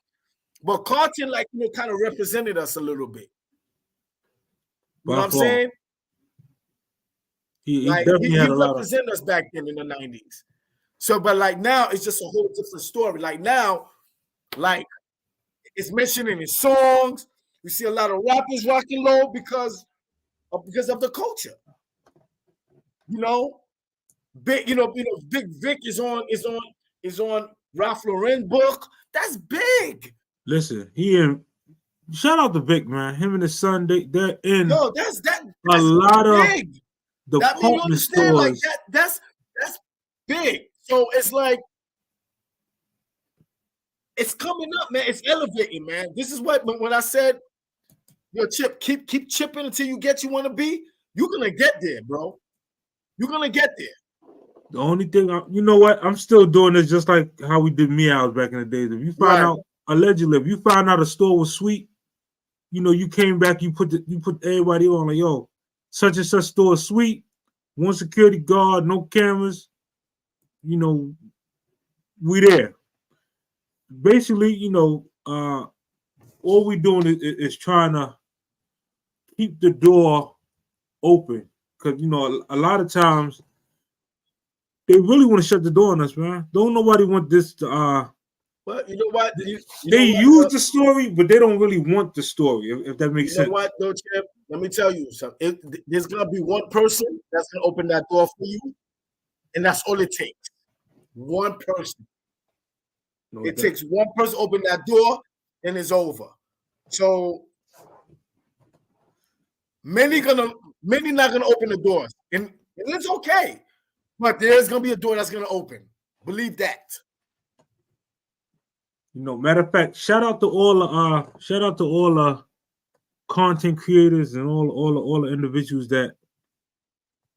D: But Carlton, kind of represented us a little bit. You know what I'm saying?
B: He definitely had a lot
D: represented us back then in the 90s. So, but now it's just a whole different story. Like now, it's mentioned in his songs. You see a lot of rappers rocking low because of the culture. You know, Big Vic is on Ralph Lauren book. That's big.
B: Listen, shout out to Vic, man. Him and his son, they're in
D: that's
B: a lot
D: big.
B: of department stores.
D: Like that's big. So it's like it's coming up, man. It's elevating, man. This is what when I said, yo, Chip, keep chipping until you get you want to be. You're gonna get there, bro. You're gonna get there.
B: The only thing, you know what? I'm still doing this just like how we did meows back in the days. If you find out, allegedly, if you find out a store was sweet, you know, you came back, you put everybody on like, yo, such and such store is sweet. One security guard, no cameras. You know, we there. Basically, you know, all we doing is trying to keep the door open because, you know, a lot of times they really want to shut the door on us, man. Don't nobody want this to.
D: Well, you know what?
B: They use the story, but they don't really want the story. If that makes sense.
D: You know what, though, Chip? Let me tell you something. There's gonna be one person that's gonna open that door for you, and that's all it takes. One person. It takes one person to open that door, and it's over. So many not gonna open the doors, and it's okay. But there's gonna be a door that's gonna open. Believe that.
B: You know, matter of fact, shout out to all the content creators and all the individuals that,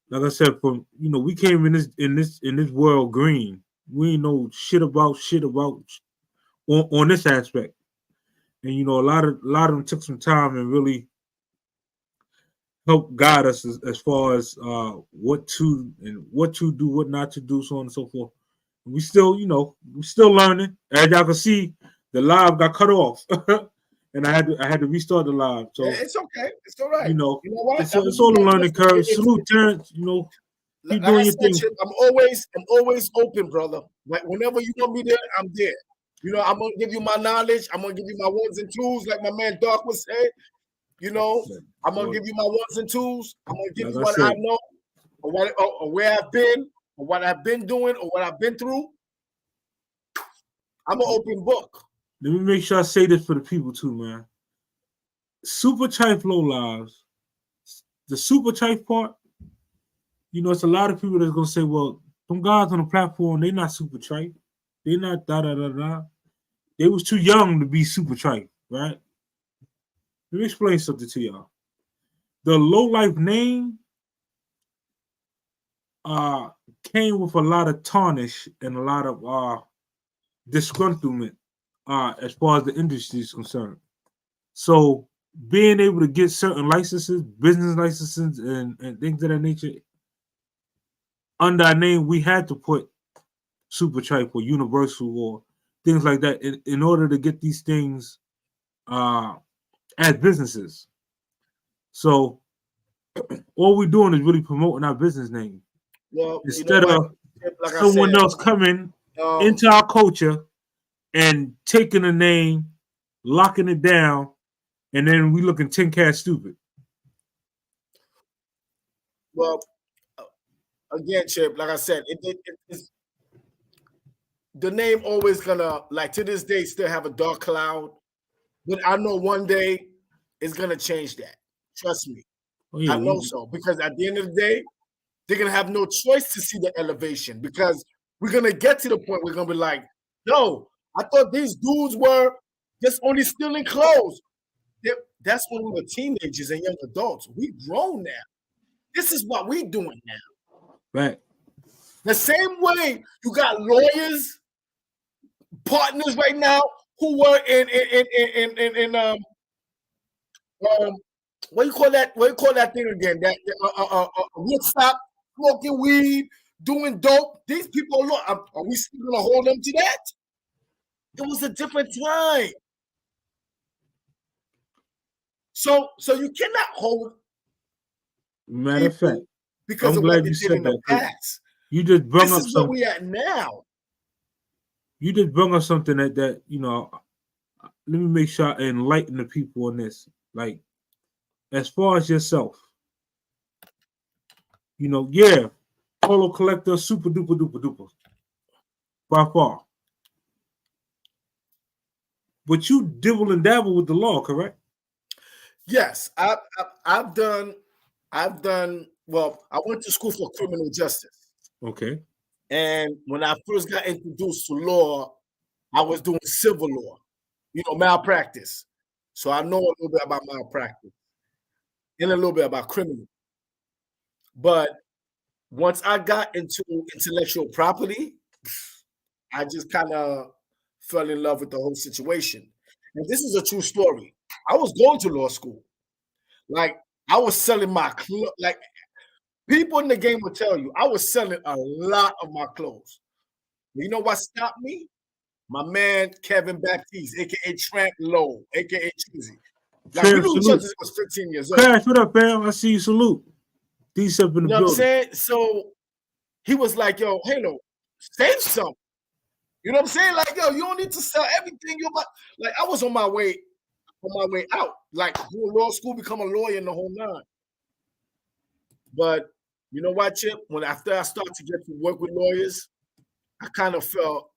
B: like I said, from we came in this world green. We ain't know shit about on this aspect, and a lot of them took some time and really helped guide us as far as what to do, what not to do, so on and so forth. We still, we're still learning. As y'all can see, the live got cut off, and I had to restart the live. So
D: it's okay, it's all right.
B: You know what?
D: It's
B: all a learning curve. Salute, Terrence. Keep doing your thing.
D: I'm always open, brother. Like whenever you want me there, I'm there. I'm gonna give you my knowledge. I'm gonna give you my ones and twos, like my man Doc would say. I'm gonna give you my ones and twos. I'm gonna give you what I know, or where I've been, or what I've been doing, or what I've been through. I'm an open book.
B: Let me make sure I say this for the people too, man. Super tight flow lives. The super tight part, it's a lot of people that's gonna say, well, some guys on the platform, they're not super trite. They're not da-da-da-da. They was too young to be super trite, right? Let me explain something to y'all. The low life name came with a lot of tarnish and a lot of disgruntlement as far as the industry is concerned. So being able to get certain licenses, business licenses, and things of that nature under our name, we had to put Super Tripe or Universal or things like that in order to get these things as businesses. So all we're doing is really promoting our business name.
D: Well,
B: instead of someone else coming into our culture and taking a name, locking it down, and then we looking 10 cats stupid.
D: Well, again, Chip, like I said, it's the name always gonna, like, to this day, still have a dark cloud. But I know one day it's gonna change that. Trust me. Oh, yeah, I know so, because at the end of the day, they're gonna have no choice to see the elevation, because we're gonna get to the point we're gonna be like, yo, I thought these dudes were just only stealing clothes. That's when we were teenagers and young adults. We grown now. This is what we doing now.
B: Right.
D: The same way you got lawyers, partners right now who were in what do you call that? What do you call that thing again? That Woodstock, smoking weed, doing dope. These people, look, are we still gonna hold them to that? It was a different time. So you cannot hold.
B: Matter of fact,
D: because I'm glad you said that. Past.
B: You just brought up something.
D: This is where we at now.
B: You just brought up something that let me make sure I enlighten the people on this. Like, as far as yourself, yeah, polo collector, super duper duper duper, by far. But you dibble and dabble with the law, correct?
D: Yes, I've done. Well, I went to school for criminal justice.
B: Okay.
D: And when I first got introduced to law, I was doing civil law, malpractice. So I know a little bit about malpractice and a little bit about criminal. But once I got into intellectual property, I just kind of fell in love with the whole situation. And this is a true story. I was going to law school. Like, I was selling my clothes. Like, people in the game will tell you, I was selling a lot of my clothes. You know what stopped me? My man, Kevin Baptiste, a.k.a. Tramp Low, a.k.a. Cheesy. Like, we knew each other since I was 15 years old.
B: Crash, what up, fam? I see you. Salute. These up in the building.
D: You know what I'm saying? So he was like, yo, Halo, save some. You know what I'm saying? Like, yo, you don't need to sell everything you about. Like, I was on my way out. Like, go to law school, become a lawyer in the whole nine. But you know what, Chip? After I started to get to work with lawyers, I kind of felt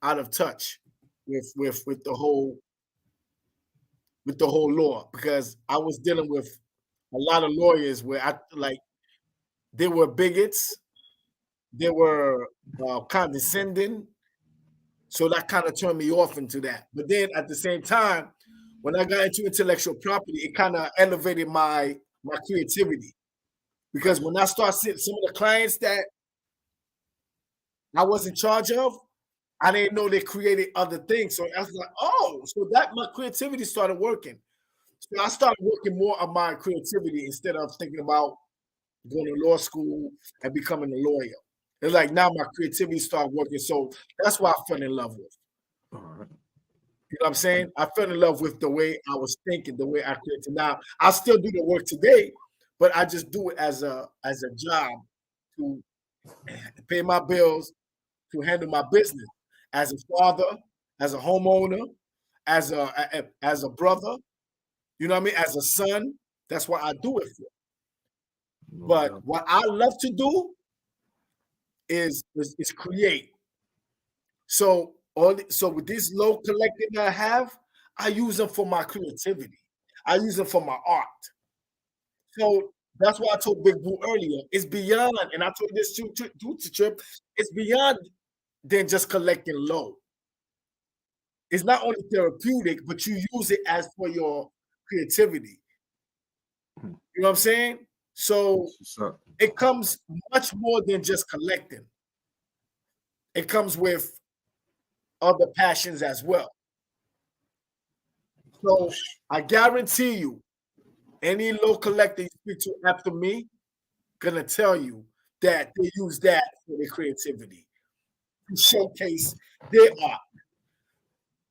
D: out of touch with the whole law, because I was dealing with a lot of lawyers where they were bigots, they were condescending, so that kind of turned me off into that. But then at the same time, when I got into intellectual property, it kind of elevated my creativity, because when I started seeing some of the clients that I was in charge of, I didn't know they created other things. So I was like, oh, so that my creativity started working. So I started working more on my creativity instead of thinking about going to law school and becoming a lawyer. It's like now my creativity started working. So that's why I fell in love with.
B: All right.
D: You know what I'm saying? I fell in love with the way I was thinking, the way I created. Now, I still do the work today, but I just do it as a job to pay my bills, to handle my business. As a father, as a homeowner, as a brother, you know what I mean? As a son, that's what I do it for. But what I love to do is create. So with this low collecting that I have, I use them for my creativity. I use them for my art. So that's why I told Big Boo earlier. It's beyond, and I told this to Trip. It's beyond than just collecting low. It's not only therapeutic, but you use it as for your creativity. You know what I'm saying? So it comes much more than just collecting. It comes with other passions as well. So I guarantee you, any low collector you speak to after me, gonna tell you that they use that for their creativity to showcase their art.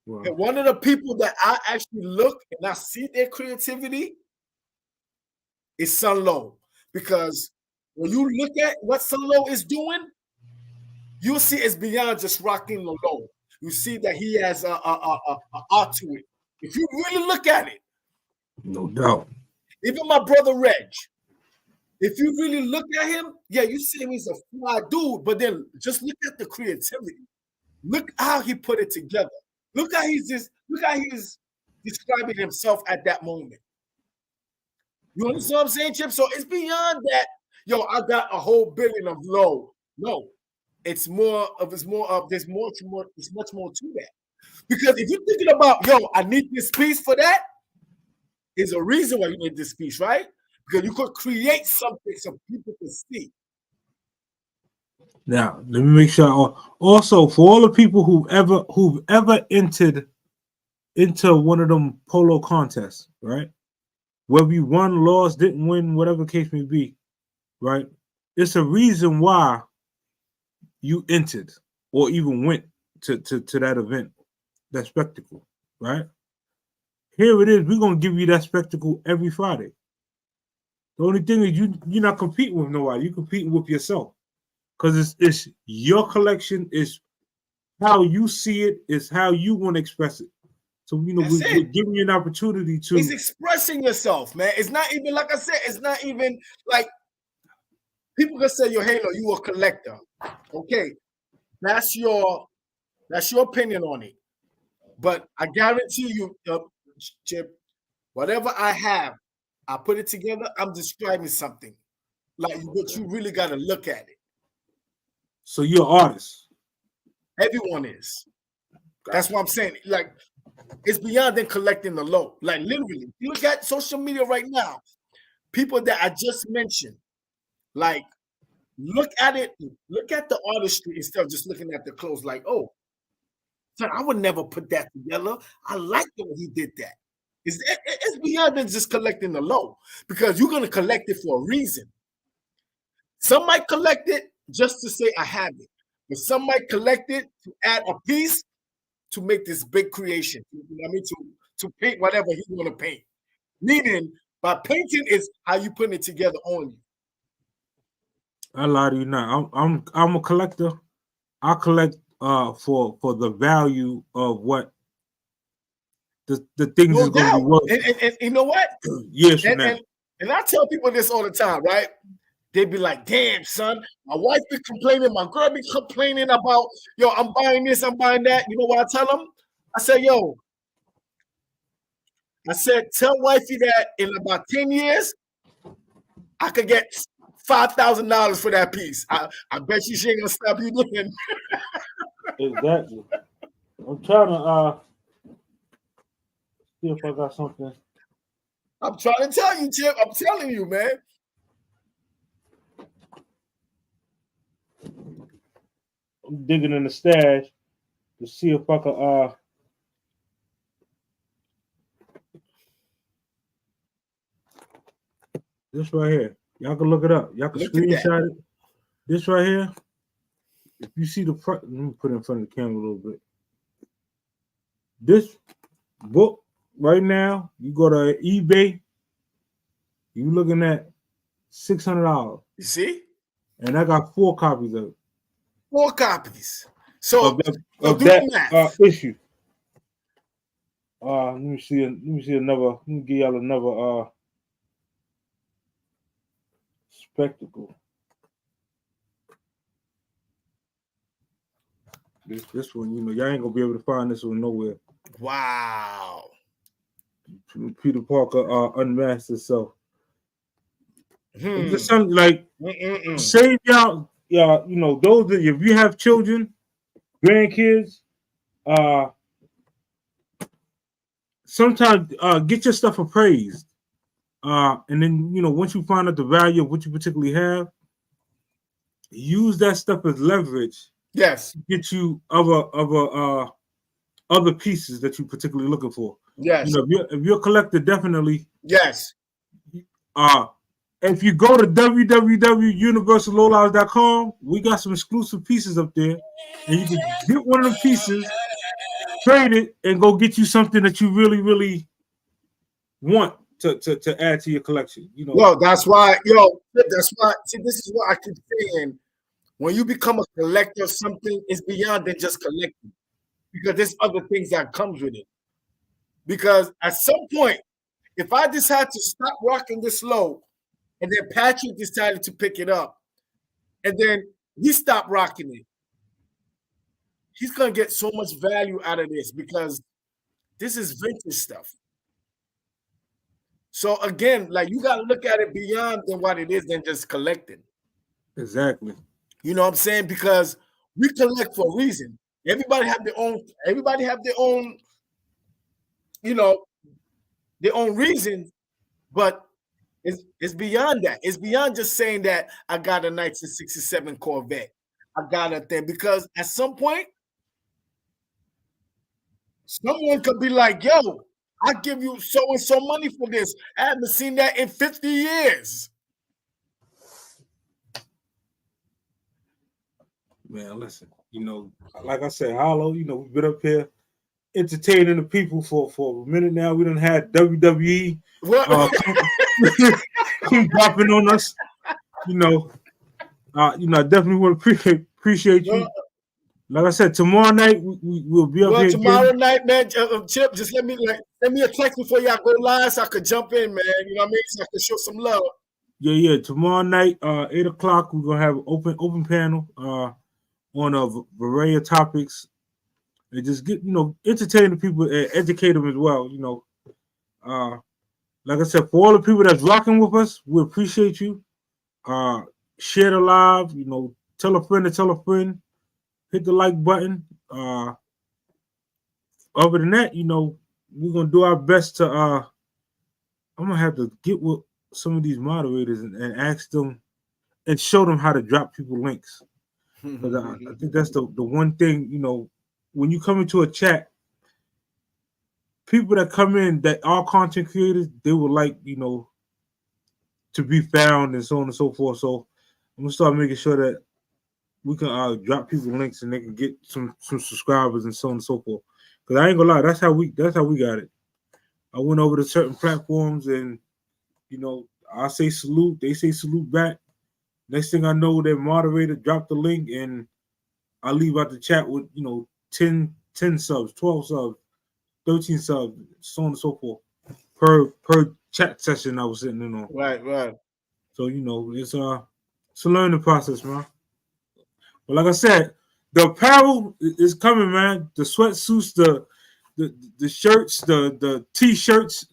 D: Wow. And one of the people that I actually look and I see their creativity is Sun Lo, because when you look at what Sun Lo is doing, you'll see it's beyond just rocking the low. You see that he has a art to it. If you really look at it,
B: no doubt.
D: Even my brother Reg, if you really look at him, yeah, you see him, he's a fly dude, but then just look at the creativity. Look how he put it together. Look how he's describing himself at that moment. You understand what I'm saying, Chip? So it's beyond that. Yo, I got a whole billion of low. No, there's much more to that. Because if you're thinking about, yo, I need this piece for that, there's a reason why you need this piece, right? Because you could create something so people can see.
B: Now, let me make sure. Also, for all the people who've ever entered into one of them polo contests, right? Whether you won, lost, didn't win, whatever the case may be, right? It's a reason why you entered or even went to that event, that spectacle, right? Here it is. We're gonna give you that spectacle every Friday. The only thing is you're not competing with nobody. You're competing with yourself, because it's your collection. Is how you see it. Is how you want to express it. So we're giving you an opportunity to.
D: It's expressing yourself, man. It's not even like I said. It's not even like people can say, "Yo, Halo, you a collector." Okay, that's your opinion on it. But I guarantee you, Chip, whatever I have, I put it together. I'm describing something. Like, but you really got to look at it.
B: So you're an artist.
D: Everyone is. That's what I'm saying. Like, it's beyond than collecting the low. Like, literally, you look at social media right now, people that I just mentioned, like, look at it, look at the artistry instead of just looking at the clothes like, oh, son, I would never put that together. I like the way he did that. It's beyond than just collecting the low, because you're going to collect it for a reason. Some might collect it just to say I have it, but some might collect it to add a piece to make this big creation. You know what I mean? To paint whatever he want to paint. Meaning, by painting is how you put it together on you.
B: I lie to you not. I'm a collector. I collect for the value of what the things
D: No
B: is going to be worth.
D: And you know what?
B: Yes, man.
D: And I tell people this all the time, right? They be like, "Damn, son, my wife be complaining, my girl be complaining about, yo, I'm buying this, I'm buying that." You know what I tell them? I said, "Yo, tell wifey that in about 10 years, I could get $5,000 for that piece. I bet you she ain't gonna stop you looking."
B: Exactly. I'm trying to see if I got something.
D: I'm trying to tell you, Chip. I'm telling you, man.
B: I'm digging in the stash to see if I could this right here. Y'all can look it up. Y'all can screenshot it. This right here. If you see the front, let me put it in front of the camera a little bit. This book right now, you go to eBay, you looking at $600.
D: You see?
B: And I got 4 copies of it.
D: 4 copies. So
B: of that issue. Let me see another. Let me give y'all another spectacle. This one, you know, y'all ain't gonna be able to find this one nowhere.
D: Wow.
B: Peter Parker unmasked himself. Just something like save y'all, you know, those that, if you have children, grandkids, sometimes get your stuff appraised. And then, you know, once you find out the value of what you particularly have, use that stuff as leverage.
D: Yes.
B: To get you other pieces that you're particularly looking for.
D: Yes.
B: You know, if you're a collector, definitely.
D: Yes.
B: If you go to www.universallowlives.com, we got some exclusive pieces up there, and you can get one of the pieces, trade it, and go get you something that you really, really want to add to your collection. You know.
D: Yo, that's why. See, this is what I keep saying. When you become a collector of something, it's beyond than just collecting, because there's other things that comes with it. Because at some point, if I decide to stop rocking this low, and then Patrick decided to pick it up, and then he stopped rocking it, he's gonna get so much value out of this, because this is vintage stuff. So again, like, you gotta look at it beyond than what it is than just collecting.
B: Exactly.
D: You know what I'm saying? Because we collect for a reason. Everybody have their own, you know, their own reasons, but it's beyond that. It's beyond just saying that I got a 1967 Corvette. I got a thing, because at some point, someone could be like, "Yo, I give you so and so money for this. I haven't seen that in 50 years."
B: Man, listen, you know, like I said, Hollow, you know, we've been up here entertaining the people for a minute now. We done had WWE keep dropping on us. You know, I definitely want to appreciate you. Like I said, tomorrow night we'll be up here
D: tomorrow
B: again.
D: night, man, Chip, just send me a text before y'all go live so I could jump in, man. You know what I mean? So I can show some love.
B: Yeah. Tomorrow night, 8 o'clock, we're gonna have an open panel on a variety of topics, and just get entertain the people and educate them as well. Like I said, for all the people that's rocking with us, we appreciate you. Share the live, tell a friend to tell a friend, hit the like button. Other than that, we're gonna do our best to I'm gonna have to get with some of these moderators and ask them and show them how to drop people links. Because I think that's the one thing, when you come into a chat, people that come in that are content creators, they would like, to be found and so on and so forth. So I'm gonna start making sure that we can drop people links and they can get some subscribers and so on and so forth. Because I ain't gonna lie, that's how we got it. I went over to certain platforms and I say salute, they say salute back. Next thing I know, their moderator dropped the link and I leave out the chat with 10 subs, 12 subs, 13 subs, so on and so forth per chat session I was sitting in on.
D: Right.
B: So it's a learning process, man. But like I said, the apparel is coming, man. The sweatsuits, the shirts, the t-shirts,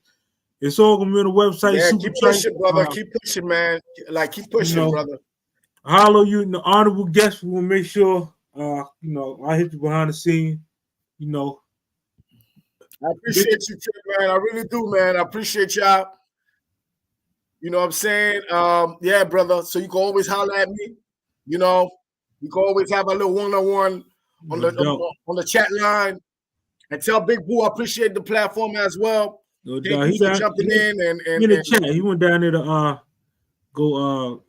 B: it's all gonna be on the website.
D: Yeah, keep pushing, brother. Keep pushing, man. Like keep pushing, brother.
B: Holler you and the honorable guest. We will make sure I hit you behind the scene.
D: I appreciate you, man. I really do, man. I appreciate y'all. You know what I'm saying? Yeah, brother. So you can always holler at me. We can always have a little one-on-one on the chat line. And tell Big Boo I appreciate the platform as well. Thank you for jumping in and
B: the chat. He went down there to go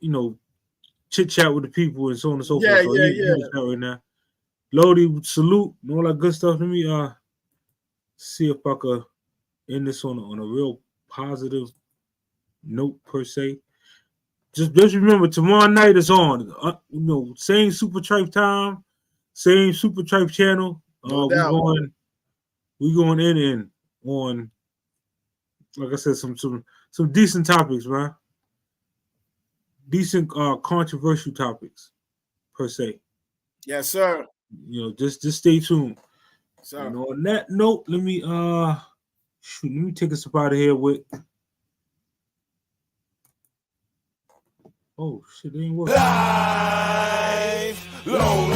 B: chit chat with the people and so on and so forth. So he was out right now. Lodi, salute and all that good stuff. Let me see if I could end this on a real positive note per se. Just remember, tomorrow night is on. Same Super Tripe time, same Super Tripe channel. We going in on, like I said, some decent topics, man. Decent controversial topics per se.
D: Yes, sir.
B: Just stay tuned.
D: Sir.
B: On that note, let me take us up out of here with. Oh shit, it ain't working.
H: Life, low